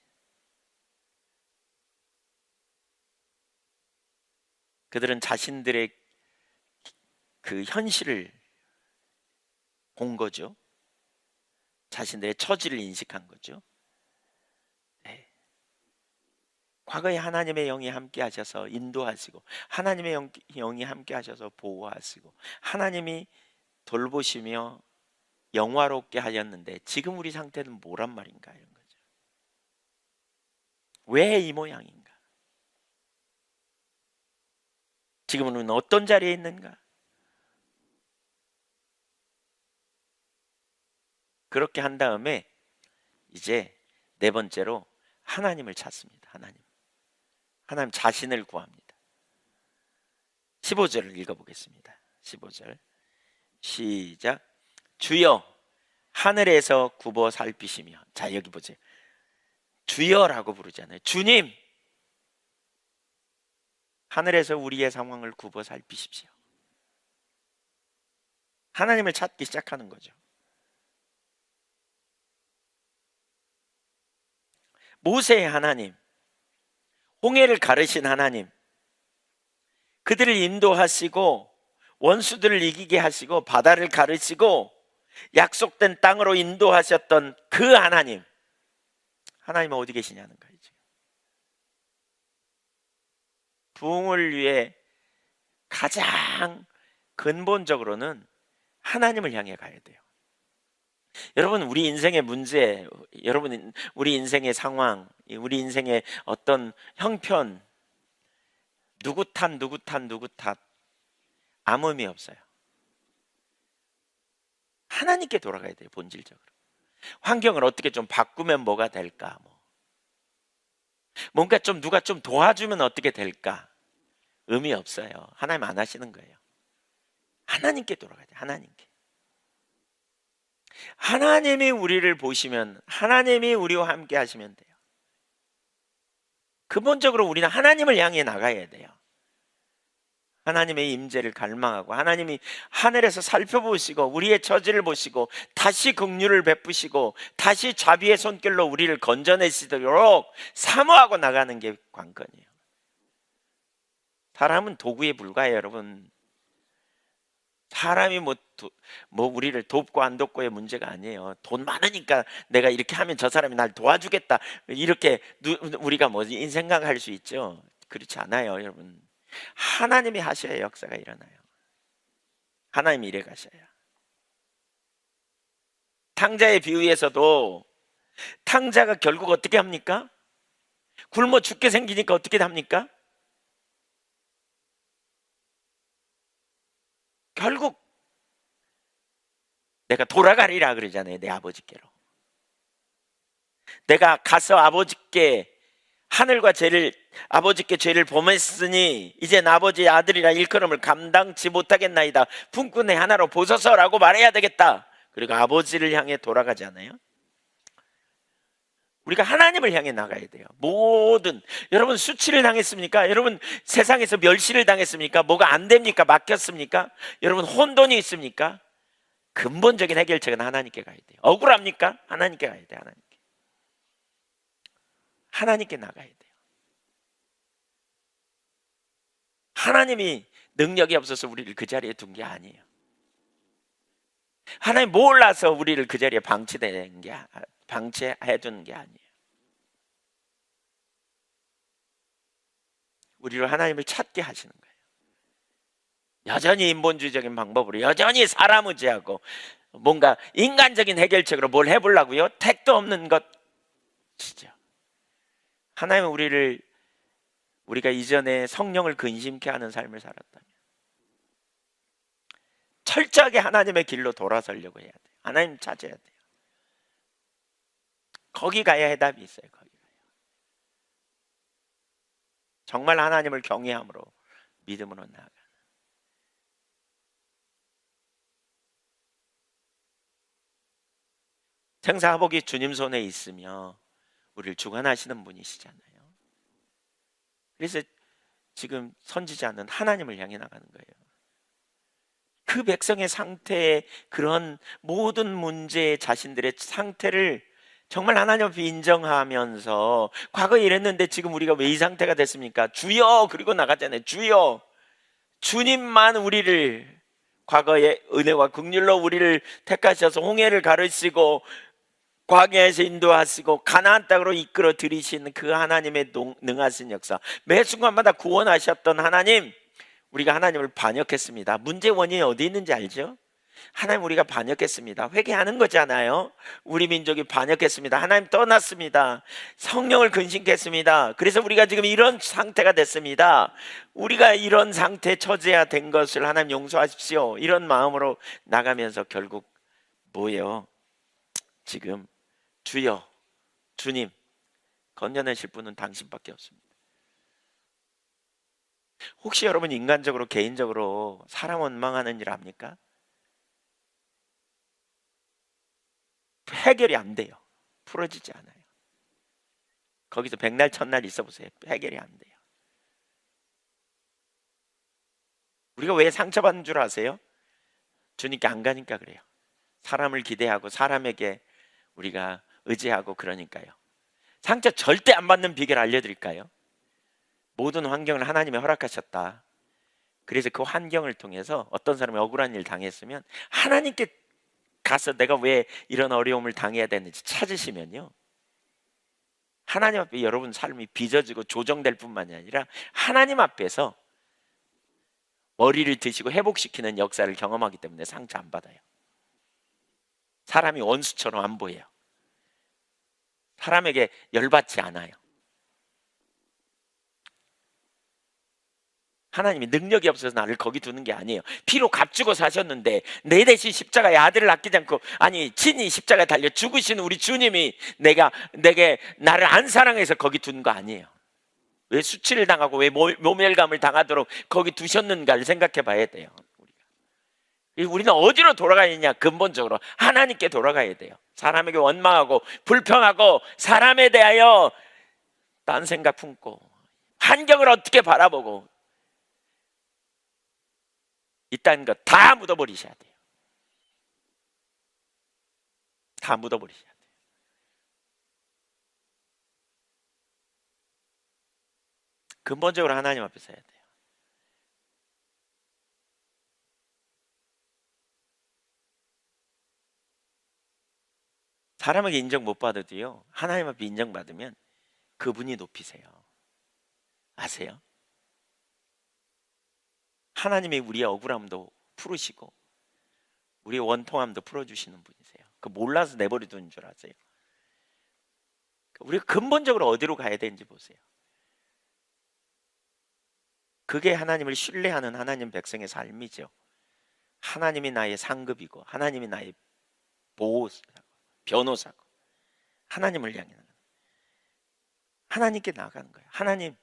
그들은 자신들의 그 현실을 본 거죠. 자신들의 처지를 인식한 거죠. 네. 과거에 하나님의 영이 함께 하셔서 인도하시고, 하나님의 영이 함께 하셔서 보호하시고, 하나님이 돌보시며 영화롭게 하셨는데 지금 우리 상태는 뭐란 말인가, 이런 거죠. 왜 이 모양인가? 지금은 우리는 어떤 자리에 있는가? 그렇게 한 다음에 이제 네 번째로 하나님을 찾습니다. 하나님 자신을 구합니다. 15절을 읽어보겠습니다. 15절 시작. 주여 하늘에서 굽어 살피시며. 자, 여기 보세요. 주여라고 부르잖아요. 주님, 하늘에서 우리의 상황을 굽어 살피십시오. 하나님을 찾기 시작하는 거죠. 모세의 하나님, 홍해를 가르신 하나님, 그들을 인도하시고 원수들을 이기게 하시고 바다를 가르시고 약속된 땅으로 인도하셨던 그 하나님은 어디 계시냐는 거예요. 부흥을 위해 가장 근본적으로는 하나님을 향해 가야 돼요. 여러분, 우리 인생의 문제, 여러분 우리 인생의 상황, 우리 인생의 어떤 형편, 누구 탓 아무 의미 없어요. 하나님께 돌아가야 돼요. 본질적으로. 환경을 어떻게 좀 바꾸면 뭐가 될까, 뭔가 좀 누가 좀 도와주면 어떻게 될까, 의미 없어요. 하나님 안 하시는 거예요. 하나님께 돌아가야 돼요. 하나님이 우리를 보시면, 하나님이 우리와 함께 하시면 돼요. 근본적으로 우리는 하나님을 향해 나가야 돼요. 하나님의 임재를 갈망하고, 하나님이 하늘에서 살펴보시고 우리의 처지를 보시고 다시 긍휼을 베푸시고 다시 자비의 손길로 우리를 건져내시도록 사모하고 나가는 게 관건이에요. 사람은 도구에 불과해요, 여러분. 사람이 우리를 돕고 안 돕고의 문제가 아니에요. 돈 많으니까 내가 이렇게 하면 저 사람이 날 도와주겠다, 이렇게 우리가 생각할 수 있죠. 그렇지 않아요, 여러분. 하나님이 하셔야 역사가 일어나요. 하나님이 일해 가셔야. 탕자의 비유에서도 탕자가 결국 어떻게 합니까? 굶어 죽게 생기니까 어떻게 합니까? 결국 내가 돌아가리라 그러잖아요. 내 아버지께로. 내가 가서 아버지께 죄를 범했으니 이젠 아버지의 아들이라 일컬음을 감당치 못하겠나이다. 품꾼 내 하나로 보소서라고 말해야 되겠다. 그리고 아버지를 향해 돌아가잖아요. 우리가 하나님을 향해 나가야 돼요. 여러분 수치를 당했습니까? 여러분 세상에서 멸시를 당했습니까? 뭐가 안 됩니까? 막혔습니까? 여러분 혼돈이 있습니까? 근본적인 해결책은 하나님께 가야 돼요. 억울합니까? 하나님께 가야 돼요. 하나님께. 하나님께 나가야 돼요. 하나님이 능력이 없어서 우리를 그 자리에 둔 게 아니에요. 하나님 몰라서 우리를 그 자리에 방치해 둔 게 아니에요. 우리를 하나님을 찾게 하시는 거예요. 여전히 인본주의적인 방법으로 여전히 사람 의지하고 뭔가 인간적인 해결책으로 뭘 해보려고요? 택도 없는 것이죠. 하나님은 우리가 이전에 성령을 근심케 하는 삶을 살았다면 철저하게 하나님의 길로 돌아서려고 해야 돼요. 하나님 찾아야 돼요. 거기 가야 해답이 있어요. 거기 가야. 정말 하나님을 경외함으로 믿음으로 나아가. 생사화복이 주님 손에 있으며 우리를 주관하시는 분이시잖아요. 그래서 지금 선지자는 하나님을 향해 나가는 거예요. 그 백성의 상태에 그런 모든 문제 자신들의 상태를 정말 하나님 앞에 인정하면서 과거에 이랬는데 지금 우리가 왜 이 상태가 됐습니까? 주여, 그리고 나가잖아요. 주여, 주님만 우리를 과거의 은혜와 긍휼로 우리를 택하셔서 홍해를 가르시고 광야에서 인도하시고 가나안 땅으로 이끌어 들이신 그 하나님의 능하신 역사, 매 순간마다 구원하셨던 하나님, 우리가 하나님을 반역했습니다. 문제 원인이 어디 있는지 알죠? 하나님, 우리가 반역했습니다. 회개하는 거잖아요. 우리 민족이 반역했습니다. 하나님 떠났습니다. 성령을 근심했습니다. 그래서 우리가 지금 이런 상태가 됐습니다. 우리가 이런 상태에 처해야 된 것을 하나님 용서하십시오. 이런 마음으로 나가면서 결국 뭐예요? 지금 주여, 주님, 건져내실 분은 당신밖에 없습니다. 혹시 여러분 인간적으로 개인적으로 사람 원망하는 일 압니까? 해결이 안 돼요. 풀어지지 않아요. 거기서 백날 첫날 있어 보세요. 해결이 안 돼요. 우리가 왜 상처받는 줄 아세요? 주님께 안 가니까 그래요. 사람을 기대하고 사람에게 우리가 의지하고 그러니까요. 상처 절대 안 받는 비결 알려드릴까요? 모든 환경을 하나님이 허락하셨다. 그래서 그 환경을 통해서 어떤 사람이 억울한 일 당했으면 하나님께 가서 내가 왜 이런 어려움을 당해야 되는지 찾으시면요, 하나님 앞에 여러분 삶이 빚어지고 조정될 뿐만이 아니라 하나님 앞에서 머리를 드시고 회복시키는 역사를 경험하기 때문에 상처 안 받아요. 사람이 원수처럼 안 보여요. 사람에게 열받지 않아요. 하나님이 능력이 없어서 나를 거기 두는 게 아니에요. 피로 값주고 사셨는데 내 대신 십자가에 아들을 아끼지 않고, 아니 친히 십자가에 달려 죽으신 우리 주님이 내게 나를 안 사랑해서 거기 둔 거 아니에요. 왜 수치를 당하고 왜 모멸감을 당하도록 거기 두셨는가를 생각해 봐야 돼요. 우리는 어디로 돌아가야 되냐? 근본적으로 하나님께 돌아가야 돼요. 사람에게 원망하고 불평하고 사람에 대하여 딴 생각 품고 환경을 어떻게 바라보고 이딴 것 다 묻어버리셔야 돼요. 다 묻어버리셔야 돼요. 근본적으로 하나님 앞에 서야 돼요. 사람에게 인정 못 받아도요, 하나님 앞에 인정받으면 그분이 높이세요. 아세요? 하나님이 우리의 억울함도 풀으시고 우리의 원통함도 풀어주시는 분이세요. 그 몰라서 내버려두는 줄 아세요? 우리가 근본적으로 어디로 가야 되는지 보세요. 그게 하나님을 신뢰하는 하나님 백성의 삶이죠. 하나님이 나의 상급이고 하나님이 나의 보호사고 변호사고 하나님을 향해 나가는, 하나님께 나가는 거예요. 하나님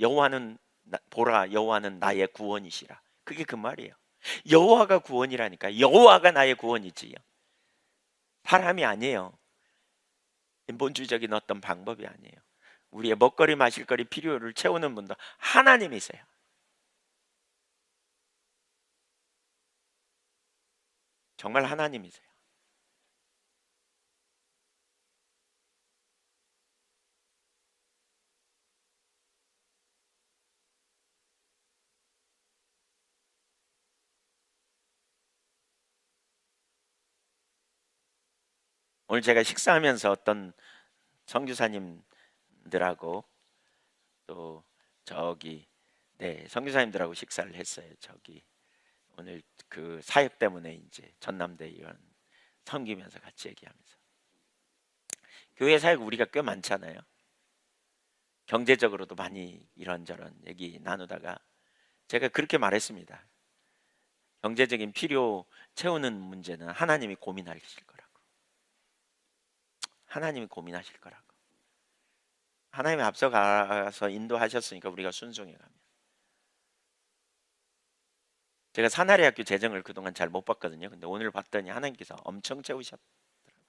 여호와는 보라, 여호와는 나의 구원이시라. 그게 그 말이에요. 여호와가 구원이라니까. 여호와가 나의 구원이지요. 사람이 아니에요. 인본주의적인 어떤 방법이 아니에요. 우리의 먹거리 마실거리 필요를 채우는 분도 하나님이세요. 정말 하나님이세요. 오늘 제가 식사하면서 어떤 선교사님들하고 또 저기 선교사님들하고 식사를 했어요. 저기 오늘 그 사역 때문에 이제 전남대 이런 섬기면서 같이 얘기하면서 교회 사역 우리가 꽤 많잖아요. 경제적으로도 많이 이런저런 얘기 나누다가 제가 그렇게 말했습니다. 경제적인 필요 채우는 문제는 하나님이 고민하실 거라고. 하나님이 고민하실 거라고. 하나님이 앞서가서 인도하셨으니까 우리가 순종해 가면. 제가 사나리 학교 재정을 그동안 잘 못 봤거든요. 근데 오늘 봤더니 하나님께서 엄청 채우셨더라고요.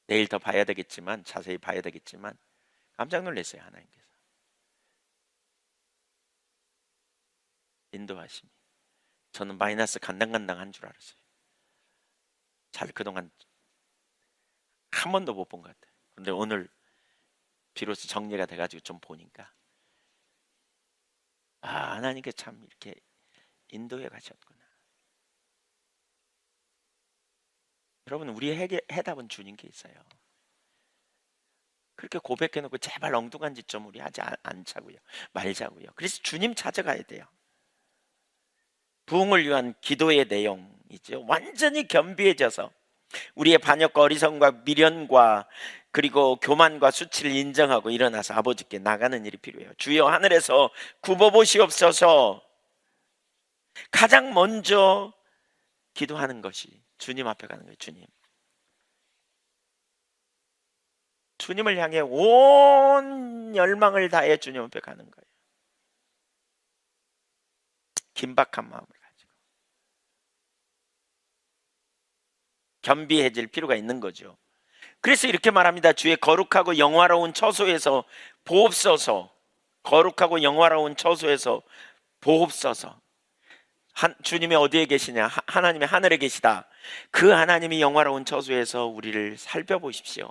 내일 더 봐야 되겠지만, 자세히 봐야 되겠지만 깜짝 놀랐어요. 하나님께서 인도하심이. 저는 마이너스 간당간당한 줄 알았어요. 잘 그동안 한 번도 못 본 것 같아요. 근데 오늘 비로소 정리가 돼가지고 좀 보니까 하나님께 참 이렇게 인도해 가셨구나. 여러분, 우리의 해답은 주님께 있어요. 그렇게 고백해놓고 제발 엉뚱한 짓 좀 우리 하지 않자고요. 말자고요. 그래서 주님 찾아가야 돼요. 부흥을 위한 기도의 내용이죠. 완전히 겸비해져서 우리의 반역과 어리석음과 미련과 그리고 교만과 수치를 인정하고 일어나서 아버지께 나가는 일이 필요해요. 주여 하늘에서 굽어보시옵소서. 가장 먼저 기도하는 것이 주님 앞에 가는 거예요. 주님을 향해 온 열망을 다해 주님 앞에 가는 거예요. 긴박한 마음을 가지고 겸비해질 필요가 있는 거죠. 그래서 이렇게 말합니다. 주의 거룩하고 영화로운 처소에서 보옵소서. 거룩하고 영화로운 처소에서 보옵소서. 주님이 어디에 계시냐? 하나님의 하늘에 계시다. 그 하나님이 영화로운 처소에서 우리를 살펴보십시오.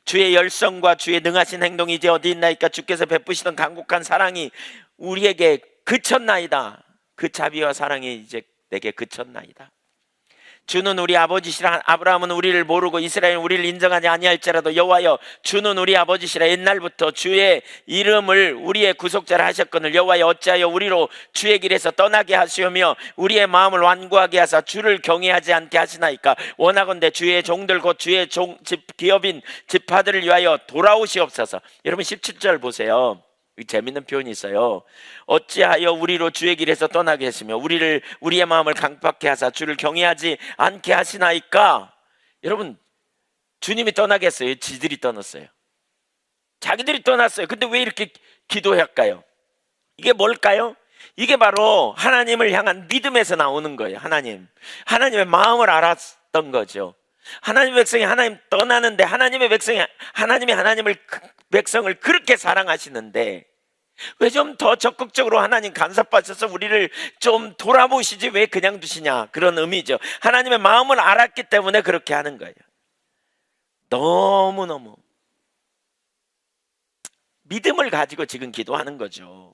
주의 열성과 주의 능하신 행동이 이제 어디 있나이까? 주께서 베푸시던 간곡한 사랑이 우리에게 그쳤나이다. 그 자비와 사랑이 이제 내게 그쳤나이다. 주는 우리 아버지시라. 아브라함은 우리를 모르고 이스라엘은 우리를 인정하지 아니할지라도 여호와여, 주는 우리 아버지시라. 옛날부터 주의 이름을 우리의 구속자라 하셨거늘 여호와여, 어찌하여 우리로 주의 길에서 떠나게 하시오며 우리의 마음을 완고하게 하사 주를 경외하지 않게 하시나이까? 원하건대 주의 종들 곧 주의 기업인 지파들을 위하여 돌아오시옵소서. 여러분 17절 보세요. 재밌는 표현이 있어요. 어찌하여 우리로 주의 길에서 떠나게 했으며 우리의 마음을 강팍케 하사 주를 경외하지 않게 하시나이까? 여러분, 주님이 떠나게 했어요? 지들이 떠났어요? 자기들이 떠났어요. 근데 왜 이렇게 기도할까요? 이게 뭘까요? 이게 바로 하나님을 향한 믿음에서 나오는 거예요. 하나님의 마음을 알았던 거죠. 하나님의 백성이 하나님 떠나는데 하나님의 백성을 그렇게 사랑하시는데 왜 좀 더 적극적으로 하나님 간섭하셔서 우리를 좀 돌아보시지 왜 그냥 두시냐, 그런 의미죠. 하나님의 마음을 알았기 때문에 그렇게 하는 거예요. 너무너무 믿음을 가지고 지금 기도하는 거죠.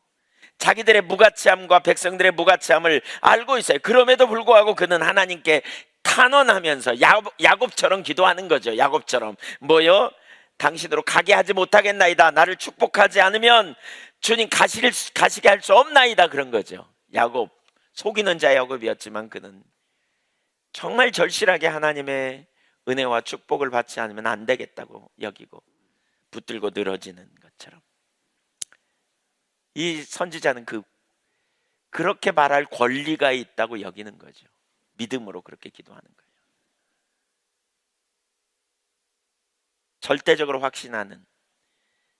자기들의 무가치함과 백성들의 무가치함을 알고 있어요. 그럼에도 불구하고 그는 하나님께 탄원하면서 야곱처럼 기도하는 거죠. 야곱처럼 뭐요? 당신으로 가게 하지 못하겠나이다. 나를 축복하지 않으면 주님 가시게 할 수 없나이다. 그런 거죠. 야곱, 속이는 자 야곱이었지만 그는 정말 절실하게 하나님의 은혜와 축복을 받지 않으면 안 되겠다고 여기고 붙들고 늘어지는 것처럼 이 선지자는 그렇게 말할 권리가 있다고 여기는 거죠. 믿음으로 그렇게 기도하는 거예요. 절대적으로 확신하는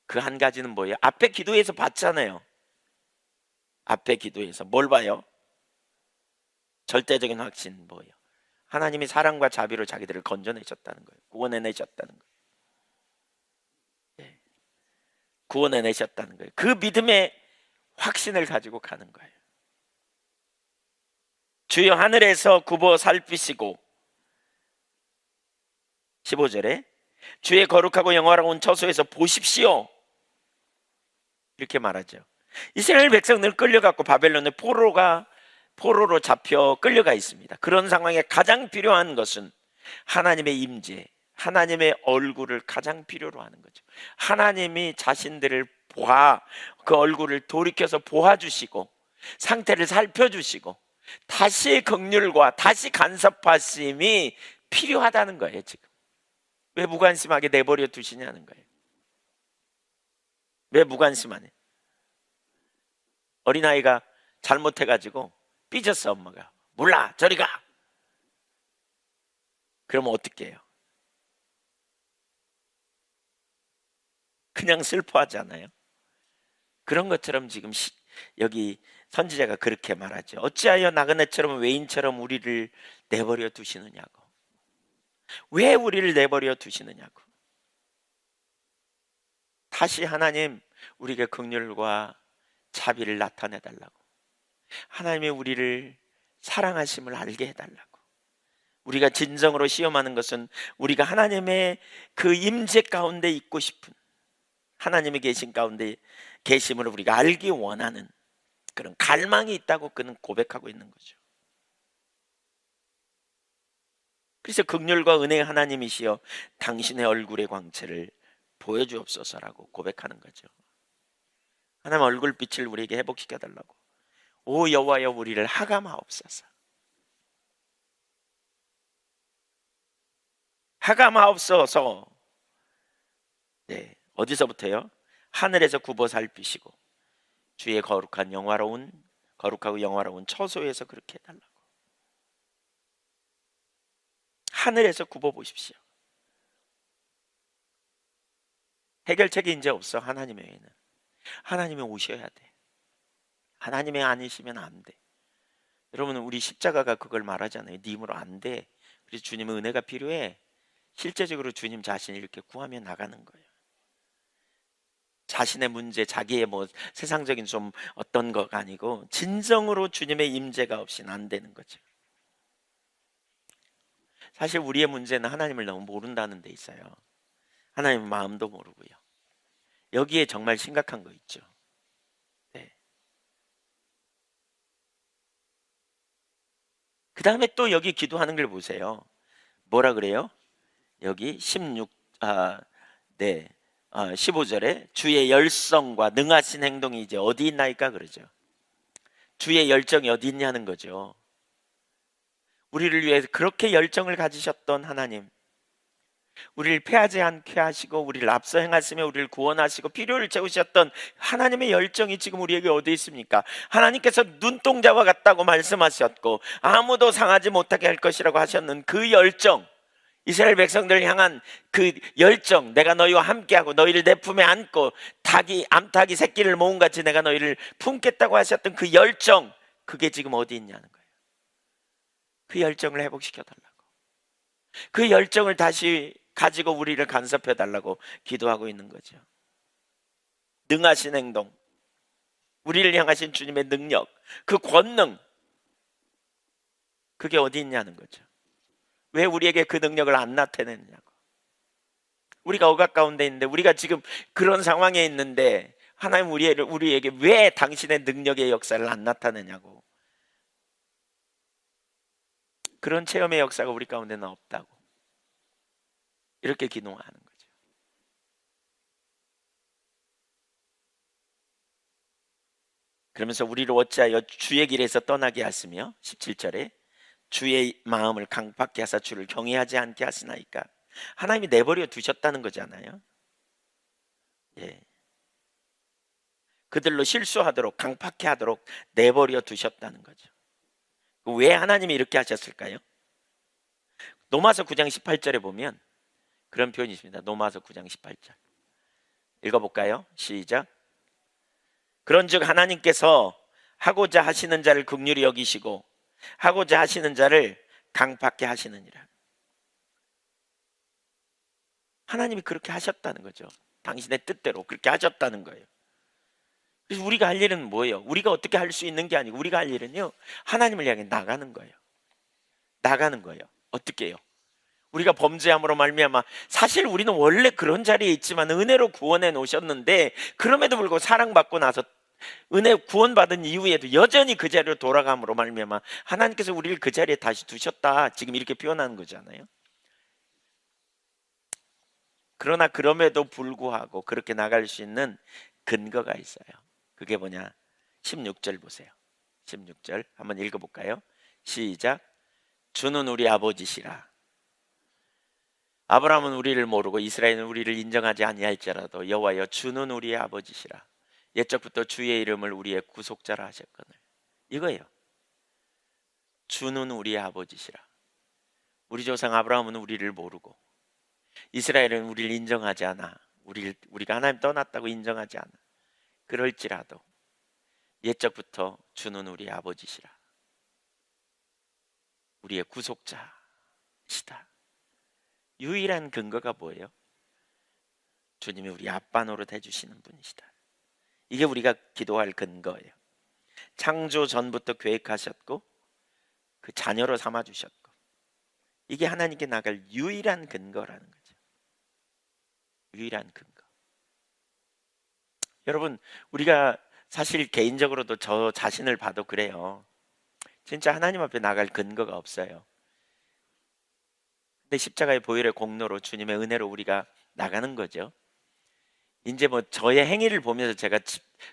그 한 가지는 뭐예요? 앞에 기도에서 봤잖아요. 앞에 기도에서 뭘 봐요? 절대적인 확신 뭐예요? 하나님이 사랑과 자비로 자기들을 건져내셨다는 거예요. 구원해내셨다는 거예요. 네. 구원해내셨다는 거예요. 그 믿음의 확신을 가지고 가는 거예요. 주여 하늘에서 굽어 살피시고 15절에 주의 거룩하고 영화로운 처소에서 보십시오. 이렇게 말하죠. 이스라엘 백성들 끌려갖고 바벨론의 포로가 포로로 잡혀 끌려가 있습니다. 그런 상황에 가장 필요한 것은 하나님의 임재, 하나님의 얼굴을 가장 필요로 하는 거죠. 하나님이 자신들을 그 얼굴을 돌이켜서 보아주시고 상태를 살펴주시고 다시 긍휼과 다시 간섭하심이 필요하다는 거예요. 지금 왜 무관심하게 내버려 두시냐는 거예요. 왜 무관심하네? 어린아이가 잘못해가지고 삐졌어. 엄마가 몰라 저리 가. 그러면 어떻게 해요? 그냥 슬퍼하잖아요. 그런 것처럼 지금 여기 선지자가 그렇게 말하죠. 어찌하여 나그네처럼 외인처럼 우리를 내버려 두시느냐고. 왜 우리를 내버려 두시느냐고. 다시 하나님 우리에게 긍휼과 자비를 나타내 달라고. 하나님이 우리를 사랑하심을 알게 해달라고. 우리가 진정으로 시험하는 것은 우리가 하나님의 그 임재 가운데 있고 싶은, 하나님의 계신 가운데 계심을 우리가 알기 원하는 그런 갈망이 있다고 그는 고백하고 있는 거죠. 그래서 긍휼과 은혜의 하나님이시여 당신의 얼굴의 광채를 보여주옵소서라고 고백하는 거죠. 하나님 얼굴빛을 우리에게 회복시켜 달라고. 오 여호와여 우리를 하감하옵소서. 하감하옵소서. 네, 어디서부터요? 하늘에서 굽어 살피시고 주의 거룩하고 영화로운 처소에서 그렇게 해달라고. 하늘에서 굽어 보십시오. 해결책이 이제 없어. 하나님 외에는. 하나님이 오셔야 돼. 하나님이 아니시면 안 돼. 여러분 우리 십자가가 그걸 말하잖아요. 네 힘으로 안 돼. 그래서 주님의 은혜가 필요해. 실제적으로 주님 자신이 이렇게 구하며 나가는 거예요. 자신의 문제, 자기의 뭐 세상적인 좀 어떤 거가 아니고 진정으로 주님의 임재가 없이는 안 되는 거죠. 사실 우리의 문제는 하나님을 너무 모른다는 데 있어요. 하나님의 마음도 모르고요. 여기에 정말 심각한 거 있죠. 네. 그 다음에 또 여기 기도하는 걸 보세요. 뭐라 그래요? 여기 15절에 주의 열성과 능하신 행동이 이제 어디 있나이까 그러죠. 주의 열정이 어디 있냐는 거죠. 우리를 위해서 그렇게 열정을 가지셨던 하나님, 우리를 패하지 않게 하시고 우리를 앞서 행하시며 우리를 구원하시고 필요를 채우셨던 하나님의 열정이 지금 우리에게 어디 있습니까? 하나님께서 눈동자와 같다고 말씀하셨고 아무도 상하지 못하게 할 것이라고 하셨는 그 열정, 이스라엘 백성들을 향한 그 열정, 내가 너희와 함께하고 너희를 내 품에 안고 암탉이 새끼를 모은 같이 내가 너희를 품겠다고 하셨던 그 열정, 그게 지금 어디 있냐는 거예요. 그 열정을 회복시켜 달라고. 그 열정을 다시 가지고 우리를 간섭해 달라고 기도하고 있는 거죠. 능하신 행동, 우리를 향하신 주님의 능력, 그 권능, 그게 어디 있냐는 거죠. 왜 우리에게 그 능력을 안 나타내느냐고. 우리가 억압 가운데 있는데, 우리가 지금 그런 상황에 있는데 하나님 우리에게 왜 당신의 능력의 역사를 안 나타내냐고. 그런 체험의 역사가 우리 가운데는 없다고 이렇게 기도하는 거죠. 그러면서 우리를 어찌하여 주의 길에서 떠나게 하시며 17절에 주의 마음을 강팍케 하사 주를 경외하지 않게 하시나이까. 하나님이 내버려 두셨다는 거잖아요. 예. 그들로 실수하도록 강팍케 하도록 내버려 두셨다는 거죠. 왜 하나님이 이렇게 하셨을까요? 로마서 9장 18절에 보면 그런 표현이 있습니다. 로마서 9장 18절 읽어볼까요? 시작. 그런즉 하나님께서 하고자 하시는 자를 긍휼히 여기시고 하고자 하시는 자를 강팍케 하시느니라. 하나님이 그렇게 하셨다는 거죠. 당신의 뜻대로 그렇게 하셨다는 거예요. 그래서 우리가 할 일은 뭐예요? 우리가 어떻게 할 수 있는 게 아니고 우리가 할 일은요, 하나님을 향해 나가는 거예요. 나가는 거예요. 어떻게 해요? 우리가 범죄함으로 말미암아, 사실 우리는 원래 그런 자리에 있지만 은혜로 구원해 놓으셨는데 그럼에도 불구하고 사랑받고 나서 은혜 구원받은 이후에도 여전히 그 자리로 돌아감으로 말미암아 하나님께서 우리를 그 자리에 다시 두셨다, 지금 이렇게 표현하는 거잖아요. 그러나 그럼에도 불구하고 그렇게 나갈 수 있는 근거가 있어요. 그게 뭐냐? 16절 보세요. 16절 한번 읽어볼까요? 시작. 주는 우리 아버지시라. 아브라함은 우리를 모르고 이스라엘은 우리를 인정하지 아니할지라도 여호와여 주는 우리의 아버지시라. 옛적부터 주의 이름을 우리의 구속자라 하셨거늘. 이거예요. 주는 우리의 아버지시라. 우리 조상 아브라함은 우리를 모르고 이스라엘은 우리를 인정하지 않아. 우리가 하나님 떠났다고 인정하지 않아. 그럴지라도 옛적부터 주는 우리의 아버지시라. 우리의 구속자시다. 유일한 근거가 뭐예요? 주님이 우리 아빠 노릇 해주시는 분이시다. 이게 우리가 기도할 근거예요. 창조 전부터 계획하셨고 그 자녀로 삼아주셨고, 이게 하나님께 나갈 유일한 근거라는 거죠. 유일한 근거. 여러분, 우리가 사실 개인적으로도 저 자신을 봐도 그래요. 진짜 하나님 앞에 나갈 근거가 없어요. 근데 십자가의 보혈의 공로로 주님의 은혜로 우리가 나가는 거죠. 이제 뭐 저의 행위를 보면서 제가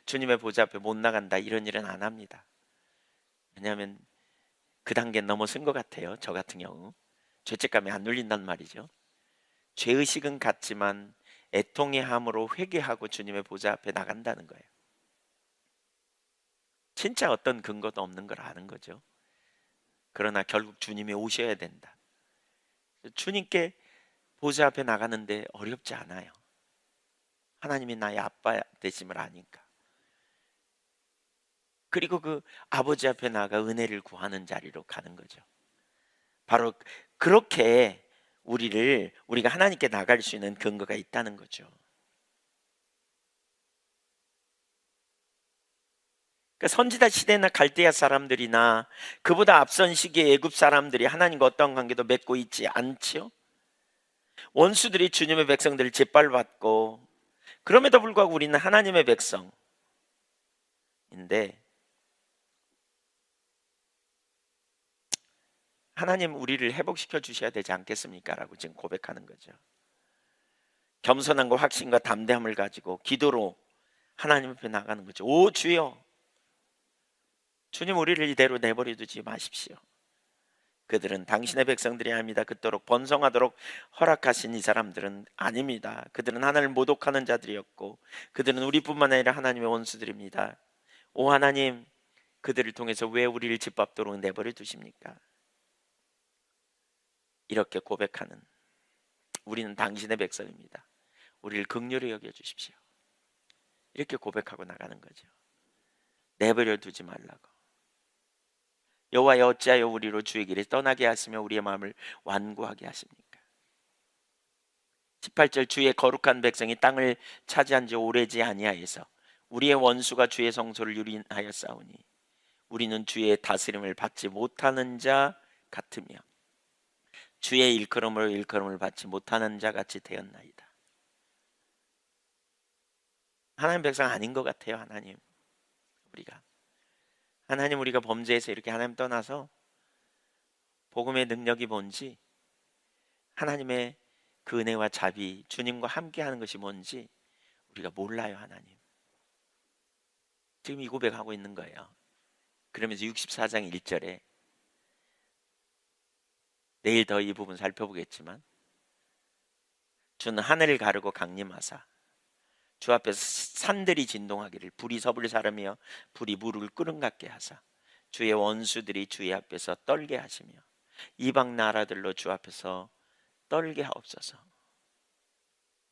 주님의 보좌 앞에 못 나간다 이런 일은 안 합니다. 왜냐하면 그 단계는 넘어선 것 같아요. 저 같은 경우 죄책감이 안 눌린단 말이죠. 죄의식은 같지만 애통의 함으로 회개하고 주님의 보좌 앞에 나간다는 거예요. 진짜 어떤 근거도 없는 걸 아는 거죠. 그러나 결국 주님이 오셔야 된다. 주님께 보좌 앞에 나가는데 어렵지 않아요. 하나님이 나의 아빠 되심을 아니까. 그리고 그 아버지 앞에 나가 은혜를 구하는 자리로 가는 거죠. 바로 그렇게 우리가 하나님께 나갈 수 있는 근거가 있다는 거죠. 그러니까 선지자 시대나 갈대아 사람들이나 그보다 앞선 시기의 애굽 사람들이 하나님과 어떤 관계도 맺고 있지 않지요. 원수들이 주님의 백성들을 짓밟았고, 그럼에도 불구하고 우리는 하나님의 백성인데 하나님 우리를 회복시켜 주셔야 되지 않겠습니까? 라고 지금 고백하는 거죠. 겸손함과 확신과 담대함을 가지고 기도로 하나님 앞에 나가는 거죠. 오 주여, 주님 우리를 이대로 내버려 두지 마십시오. 그들은 당신의 백성들이 아닙니다. 그토록 번성하도록 허락하신 이 사람들은 아닙니다. 그들은 하나님을 모독하는 자들이었고 그들은 우리뿐만 아니라 하나님의 원수들입니다. 오 하나님, 그들을 통해서 왜 우리를 짓밟도록 내버려 두십니까? 이렇게 고백하는 우리는 당신의 백성입니다. 우리를 긍휼히 여겨 주십시오. 이렇게 고백하고 나가는 거죠. 내버려 두지 말라고. 여호와여 어찌하여 우리로 주의 길에 떠나게 하시며 우리의 마음을 완고하게 하십니까? 18절 주의 거룩한 백성이 땅을 차지한 지 오래지 아니하여서 우리의 원수가 주의 성소를 유린하였사오니 우리는 주의 다스림을 받지 못하는 자 같으며 주의 일컬음으로 일컬음을 받지 못하는 자 같이 되었나이다. 하나님 백성 아닌 것 같아요. 하나님 우리가 범죄해서 이렇게 하나님 떠나서 복음의 능력이 뭔지, 하나님의 그 은혜와 자비, 주님과 함께하는 것이 뭔지 우리가 몰라요. 하나님 지금 이 고백하고 있는 거예요. 그러면서 64장 1절에 내일 더 이 부분 살펴보겠지만 주는 하늘을 가르고 강림하사 주 앞에서 산들이 진동하기를 불이 섭을 사르며 불이 물을 끓음 같게 하사 주의 원수들이 주의 앞에서 떨게 하시며 이방 나라들로 주 앞에서 떨게 하옵소서.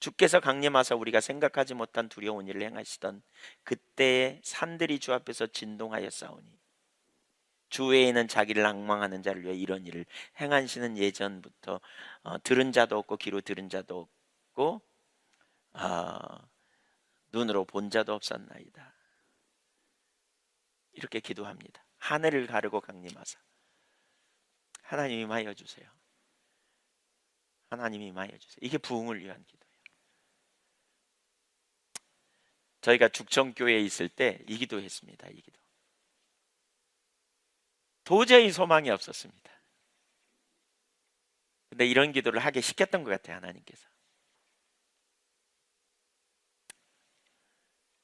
주께서 강림하사 우리가 생각하지 못한 두려운 일을 행하시던 그때의 산들이 주 앞에서 진동하였사오니 주 외에는 자기를 앙망하는 자를 위해 이런 일을 행하시는 예전부터 들은 자도 없고 귀로 들은 자도 없고 눈으로 본 자도 없었나이다. 이렇게 기도합니다. 하늘을 가르고 강림하사 하나님 임하여 주세요. 하나님 임하여 주세요. 이게 부흥을 위한 기도예요. 저희가 죽청교회에 있을 때 이 기도했습니다. 이 기도. 도저히 소망이 없었습니다. 근데 이런 기도를 하게 시켰던 것 같아요, 하나님께서.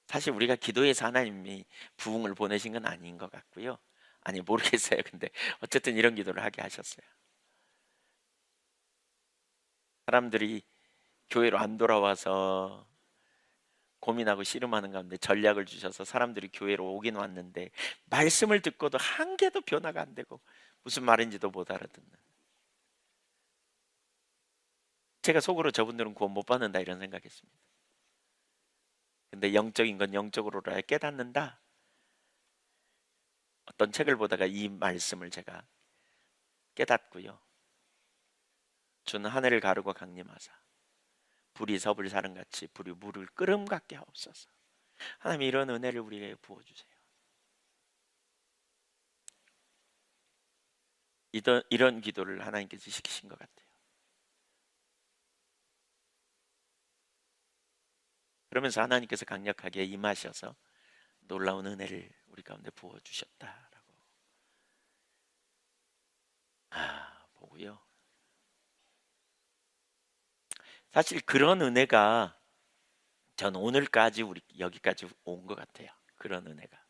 사실 우리가 기도해서 하나님이 부흥을 보내신 건 아닌 것 같고요. 아니, 모르겠어요. 근데 어쨌든 이런 기도를 하게 하셨어요. 사람들이 교회로 안 돌아와서 고민하고 씨름하는 가운데 전략을 주셔서 사람들이 교회로 오긴 왔는데 말씀을 듣고도 한 개도 변화가 안 되고 무슨 말인지도 못 알아듣는, 제가 속으로 저분들은 구원 못 받는다 이런 생각했습니다. 근데 영적인 건 영적으로 알아야 깨닫는다. 어떤 책을 보다가 이 말씀을 제가 깨닫고요. 주는 하늘을 가르고 강림하사 불이 섭을 사름같이 불이 물을 끓음 같게 하옵소서. 하나님, 이런 은혜를 우리에게 부어주세요. 이런 기도를 하나님께서 시키신 것 같아요. 그러면서 하나님께서 강력하게 임하셔서 놀라운 은혜를 우리 가운데 부어주셨다라고 보고요. 사실 그런 은혜가 전 오늘까지 우리 여기까지 온 것 같아요. 그런 은혜가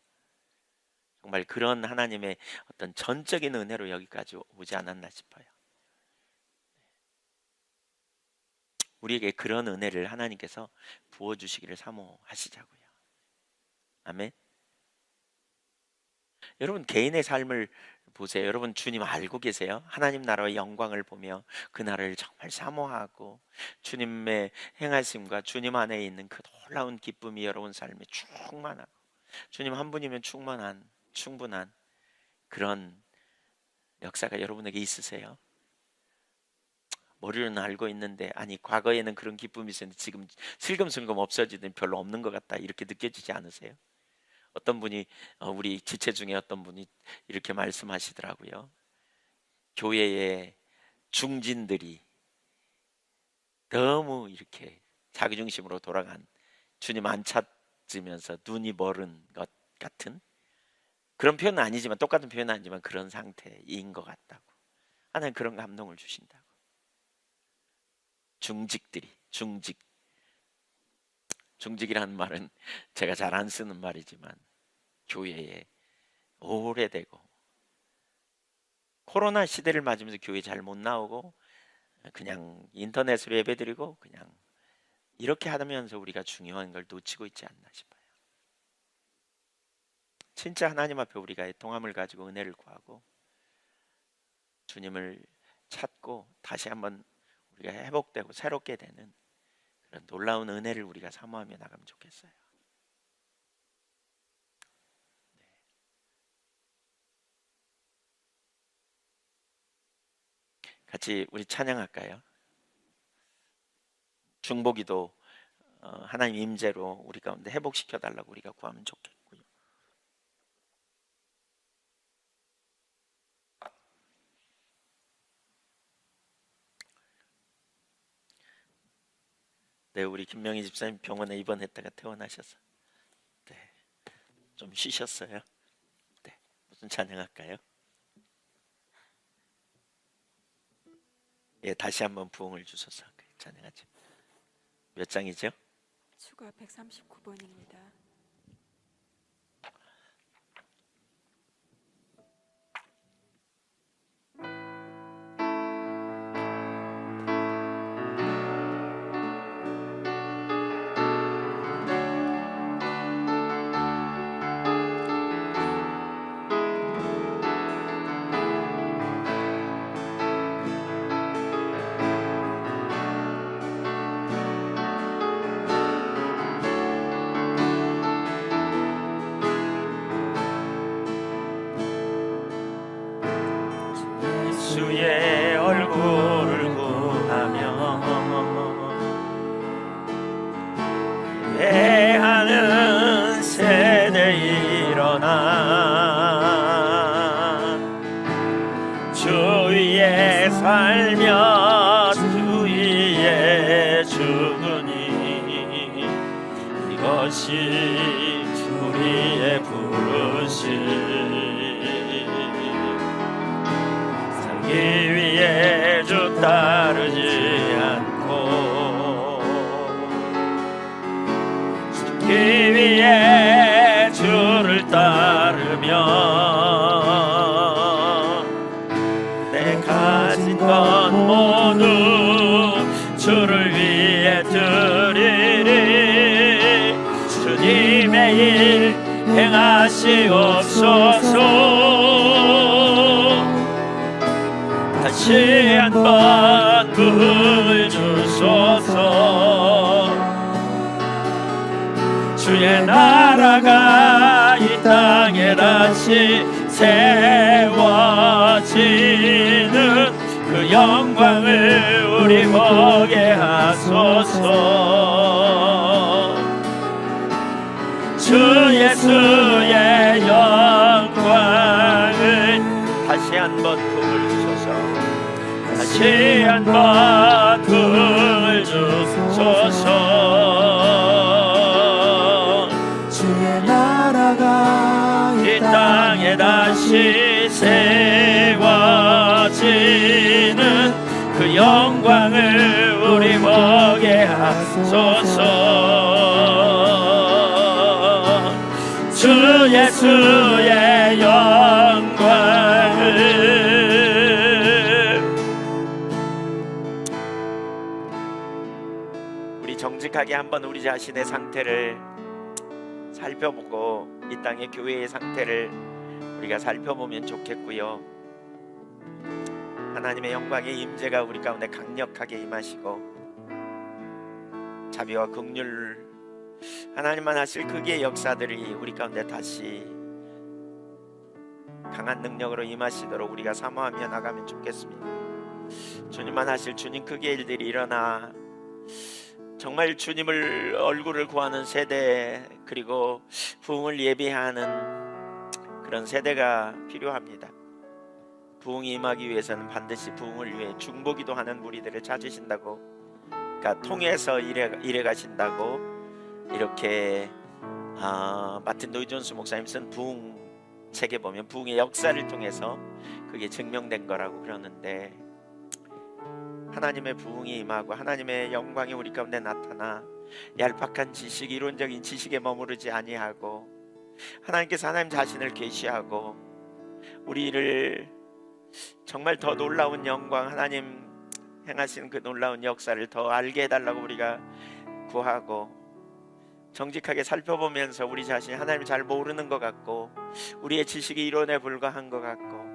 정말 그런 하나님의 어떤 전적인 은혜로 여기까지 오지 않았나 싶어요. 우리에게 그런 은혜를 하나님께서 부어주시기를 사모하시자고요. 아멘. 여러분 개인의 삶을 보세요. 여러분 주님 알고 계세요? 하나님 나라의 영광을 보며 그 나라를 정말 사모하고 주님의 행하심과 주님 안에 있는 그 놀라운 기쁨이 여러분 삶에 충만하고 주님 한 분이면 충분한 그런 역사가 여러분에게 있으세요? 머리로는 알고 있는데 아니 과거에는 그런 기쁨이 있었는데 지금 슬금슬금 없어지든 별로 없는 것 같다 이렇게 느껴지지 않으세요? 어떤 분이 우리 지체 중에 어떤 분이 이렇게 말씀하시더라고요. 교회의 중진들이 너무 이렇게 자기중심으로 돌아간, 주님 안 찾으면서 눈이 멀은 것 같은 그런 표현은 아니지만, 똑같은 표현은 아니지만 그런 상태인 것 같다고. 하나님 그런 감동을 주신다고. 중직이라는 말은 제가 잘 안 쓰는 말이지만 교회에 오래되고 코로나 시대를 맞으면서 교회 잘 못 나오고 그냥 인터넷으로 예배드리고 그냥 이렇게 하면서 우리가 중요한 걸 놓치고 있지 않나 싶어요. 진짜 하나님 앞에 우리가 통함을 가지고 은혜를 구하고 주님을 찾고 다시 한번 우리가 회복되고 새롭게 되는 그런 놀라운 은혜를 우리가 사모하며 나가면 좋겠어요. 같이 우리 찬양할까요? 중보기도 하나님 임재로 우리 가운데 회복시켜 달라고 우리가 구하면 좋겠고요. 네, 우리 김명희 집사님 병원에 입원했다가 퇴원하셔서 좀 쉬셨어요. 네, 무슨 찬양할까요? 예, 다시 한번 부흥을 주셔서 찬양하죠. 몇 장이죠? 추가 139번입니다. 주의 얼굴을 구하며 예하는 세대 일어나 주 위에 살며 주 위에 죽으니 이것 것이 우리의 부르심. 살기 위해 주 따르지 않고 죽기 위해 주를 따르며 내 가진 것 모두 주를 위해 드리리. 주님의 일 행하시옵소서. 다시 한번 부을 주소서. 주의 나라가 이 땅에 다시 세워지는 그 영광을 우리 보게 하소서. 주 예수의 영광을 다시 한번 부을 주소서. 다시 한번 부을 주소서. 주의 나라가 이 땅에 다시 세워지는 그 영광을 우리 보게 하소서. 주 예수의 영광을. 우리 정직하게 한번 우리 자신의 상태를 살펴보고 이 땅의 교회의 상태를 우리가 살펴보면 좋겠고요. 하나님의 영광의 임재가 우리 가운데 강력하게 임하시고 자비와 긍휼, 하나님만 하실 크기의 역사들이 우리 가운데 다시 강한 능력으로 임하시도록 우리가 사모하며 나가면 좋겠습니다. 주님만 하실 주님 크기의 일들이 일어나 정말 주님을 얼굴을 구하는 세대, 그리고 부흥을 예비하는 그런 세대가 필요합니다. 부흥이 임하기 위해서는 반드시 부흥을 위해 중보기도 하는 무리들을 찾으신다고, 그러니까 통해서 일해 가신다고 이렇게 마틴 로이드 존스 목사님 쓴 부흥 책에 보면 부흥의 역사를 통해서 그게 증명된 거라고 그러는데, 하나님의 부흥이 임하고 하나님의 영광이 우리 가운데 나타나 얄팍한 지식, 이론적인 지식에 머무르지 아니하고 하나님께서 하나님 자신을 계시하고 우리를 정말 더 놀라운 영광, 하나님 행하시는 그 놀라운 역사를 더 알게 해달라고 우리가 구하고, 정직하게 살펴보면서 우리 자신이 하나님을 잘 모르는 것 같고 우리의 지식이 이론에 불과한 것 같고,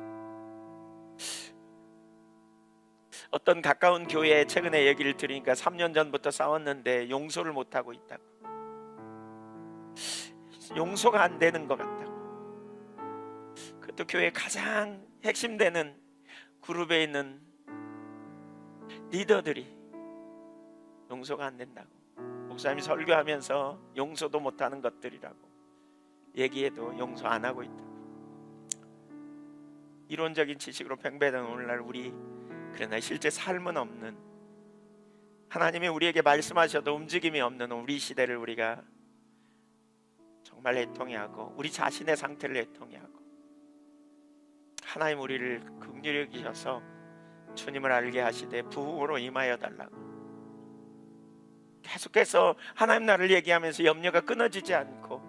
어떤 가까운 교회에 최근에 얘기를 들으니까 3년 전부터 싸웠는데 용서를 못하고 있다고, 용서가 안 되는 것 같다고. 그것도 교회의 가장 핵심되는 그룹에 있는 리더들이 용서가 안 된다고, 목사님이 설교하면서 용서도 못하는 것들이라고 얘기해도 용서 안 하고 있다고. 이론적인 지식으로 팽배하는 오늘날 우리, 그러나 실제 삶은 없는, 하나님이 우리에게 말씀하셔도 움직임이 없는 우리 시대를 우리가 정말 애통해 하고 우리 자신의 상태를 애통해 하고, 하나님 우리를 긍휼히 여기셔서 주님을 알게 하시되 부흥으로 임하여 달라고 계속해서 하나님 나라를 얘기하면서 염려가 끊어지지 않고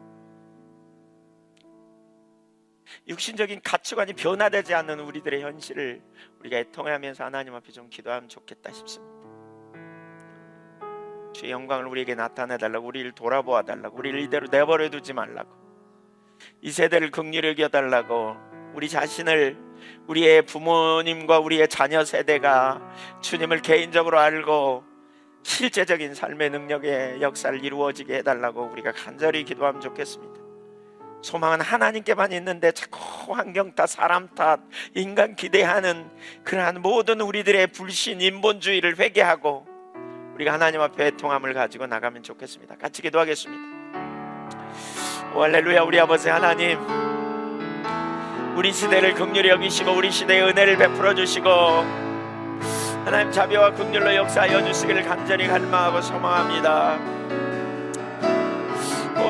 육신적인 가치관이 변화되지 않는 우리들의 현실을 우리가 애통하면서 하나님 앞에 좀 기도하면 좋겠다 싶습니다. 주의 영광을 우리에게 나타내 달라고, 우리를 돌아보아 달라고, 우리를 이대로 내버려 두지 말라고, 이 세대를 긍휼히 여겨 달라고, 우리 자신을, 우리의 부모님과 우리의 자녀 세대가 주님을 개인적으로 알고 실제적인 삶의 능력의 역사를 이루어지게 해달라고 우리가 간절히 기도하면 좋겠습니다. 소망은 하나님께만 있는데 자꾸 환경 탓, 사람 탓, 인간 기대하는 그러한 모든 우리들의 불신, 인본주의를 회개하고 우리가 하나님 앞에 애통함을 가지고 나가면 좋겠습니다. 같이 기도하겠습니다. 오 할렐루야. 우리 아버지 하나님, 우리 시대를 긍휼히 여기시고 우리 시대에 은혜를 베풀어 주시고 하나님 자비와 긍휼로 역사하여 주시기를 간절히 갈망하고 소망합니다. 오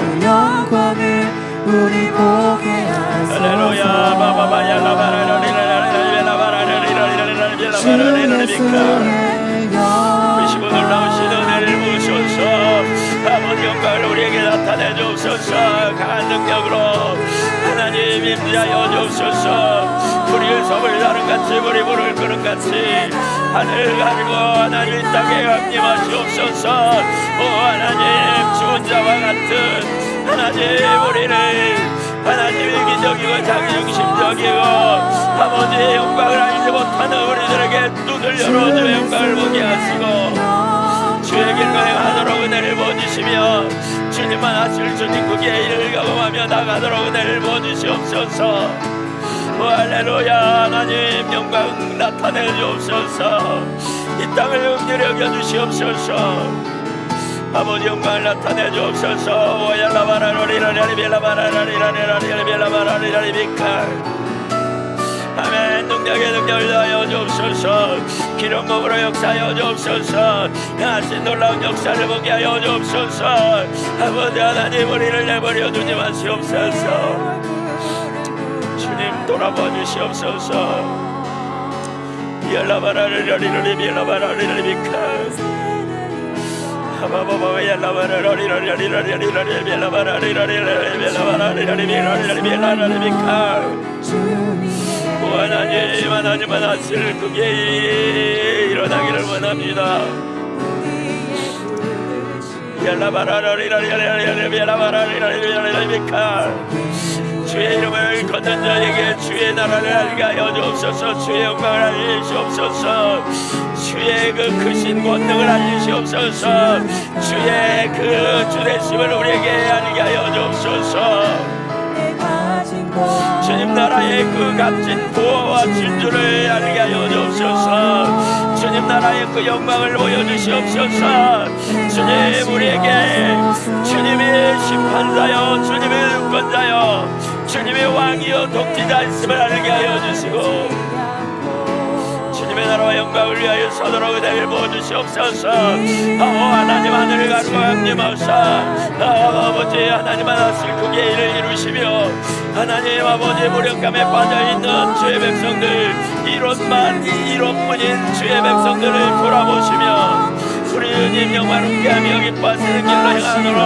그 영광을 우리 보게 하소서 주의 쓰의 크시고 놀라우신 은혜를 부으소서. 아버지 영광을 우리에게 나타내 주옵소서. 강한 능력으로 하나님 임재하여 주옵소서. 우리의 섬을 나는 같이 우리 물을 끄는 같이 하늘 가리고 하나님 이 땅에 강림하시옵소서. 오 하나님 죽은 자와 같은 하나님 우리를 하나님의 기적이고 자기중심적이고 아버지의 영광을 알지 못하는 우리들에게 눈을 열어 주의 영광을 보게 하시고 주의 길 거행하도록 은혜를 부어주시며 주님만 하실 주님 그 길을 경험하며 나가도록 은혜를 부어주시옵소서. 오 할렐루야. 하나님 영광 나타내 주옵소서. 이 땅을 은혜로 여겨주시옵소서. 아버지 영광을 나타내 주옵소서. 아멘. 능력의 능력을 다하여 주옵소서. 기름 몸으로 역사하여 주옵소서. 하신 놀라운 역사를 보게 하여 주옵소서. 아버지 하나님 우리를 내버려 두지 마시옵소서. 주님 돌아봐 주시옵소서. 하나님만 하실 그게 일어나기를 원합니다. 주의 이름을 걷는 자에게 주의 나라를 알게 하여 주옵소서. 주의 영광을 알리시옵소서. 주의 그 크신 권능을 알리시옵소서. 주의 그 주대심을 우리에게 알게 하여 주옵소서. 주님 나라의 그 값진 보호와 진주를 알게 하여 주옵소서. 주님 나라의 그 영광을 보여주시옵소서. 주님 우리에게 주님의 심판자여 주님의 유권자여 주님의 왕이여 독지자 있음을 알게 하여 주시고 주님의 나라와 영광을 위하여 서도록 은혜를 부어주시옵소서. 하나님 하늘을 가르고 강림하사 아버지 하나님만 하실 그 계획을 이루시며 하나님 아버지 무력감에 빠져있는 주의 백성들 이론뿐인 주의 백성들을 돌아보시며 우리 주님 영광롭게 하며 기뻐하시는 길로 행하도록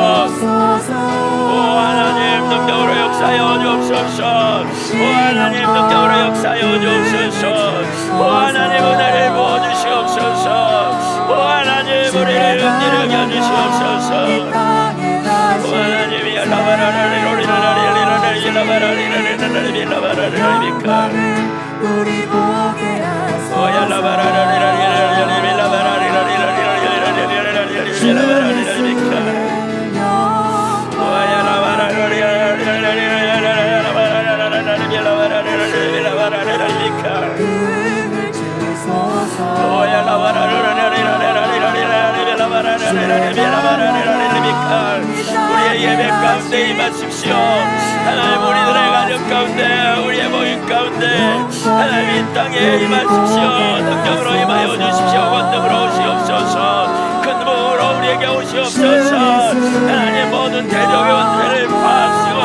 오 하나님 능력으로 역사하여 주옵소서. 오 하나님 능력으로 역사하여 주옵소서. 오 하나님 은혜를 부어주시옵소서. 오 하나님 우리를 은혜를 여주시옵소서. 오 하나님이 우리 보게 하소서 우리의 예배 가운데 임하십시오. 하나님 우리들의 가정 가운데 우리의 모임 가운데 하나님 이 땅에 임하십시오. 능력으로 임하여 주십시오. 권능으로 오시옵소서. 큰 몸으로 우리에게 오시옵소서. 하나님 모든 대적의 원태를 파하시고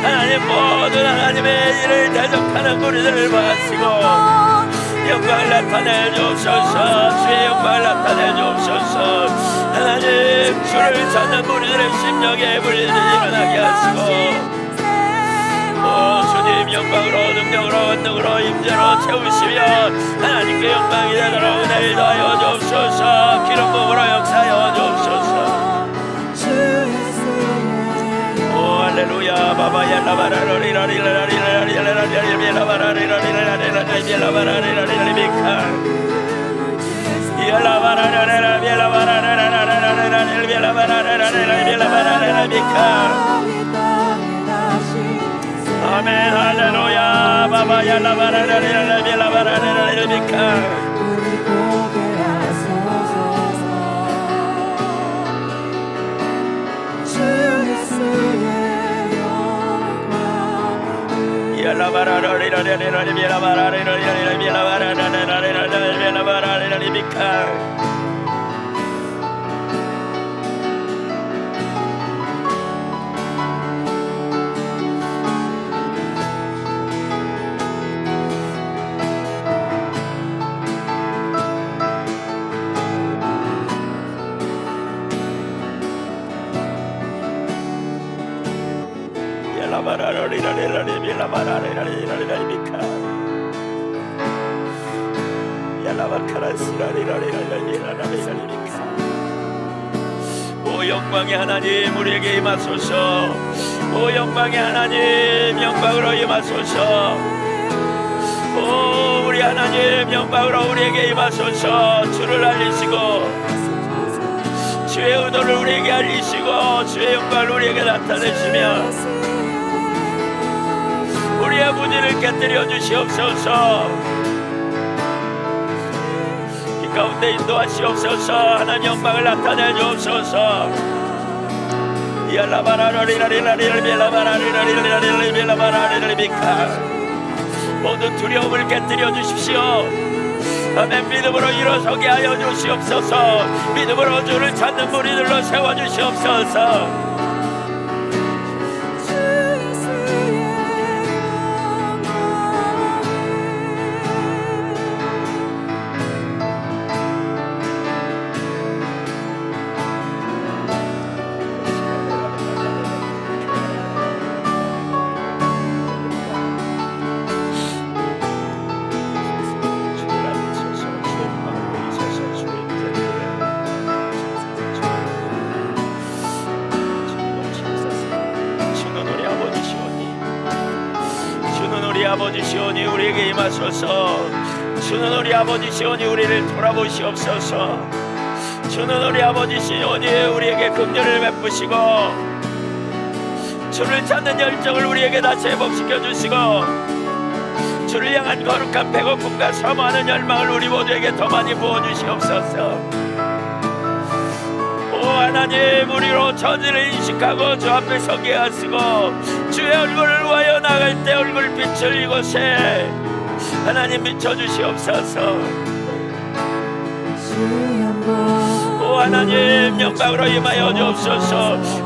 하나님 모든 하나님의 일을 대적하는 우리들을 파하시고 영광을 나타내 주옵소서. 주의 영광을 나타내 주옵소서. 하나님 주를 주를 찾는 우리들의 심령에 불리는 일어나게 하시고 주님 영광으로 능력으로 권능으로 임재로 채우시며 하나님께 영광이 되도록 은혜를 더하여 주옵소서. 기름 부음으로 역사하여 주옵소서. 오 할렐루야 바바야 아멘 할렐루야 바바야 우리 보게 하소서 주 예수의 오 영광의 하나님 우리에게 임하소서. 오 영광의 하나님 영광으로 임하소서. 오 우리 하나님 영광으로 우리에게 임하소서. 주를 알리시고 주의 의도를 우리에게 알리시고 주의 영광을 우리에게 나타내시며 우리의 무지를 깨뜨려 주시옵소서. 이 가운데 인도하시옵소서. 하나님 영광을 나타내 주옵소서. 모든 두려움을 깨뜨려 주십시오. 아멘. 믿음으로 일어서게 하여 주시옵소서. 믿음으로 주를 찾는 무리들로 세워 주시옵소서. 아버지시오니 우리에게 임하소서. 주는 우리 아버지시오니 우리를 돌아보시옵소서. 주는 우리 아버지시오니 우리에게 긍휼을 베푸시고 주를 찾는 열정을 우리에게 다시 회복시켜 주시고 주를 향한 거룩한 배고픔과 사모하는 열망을 우리 모두에게 더 많이 부어주시옵소서. 오 하나님 우리로 처지를 인식하고 주 앞에 서게 하시고 주의 얼굴을 위하여 나갈 때 얼굴빛을 이곳에 하나님 비춰주시옵소서. 오 하나님 영광으로 임하여 주옵소서.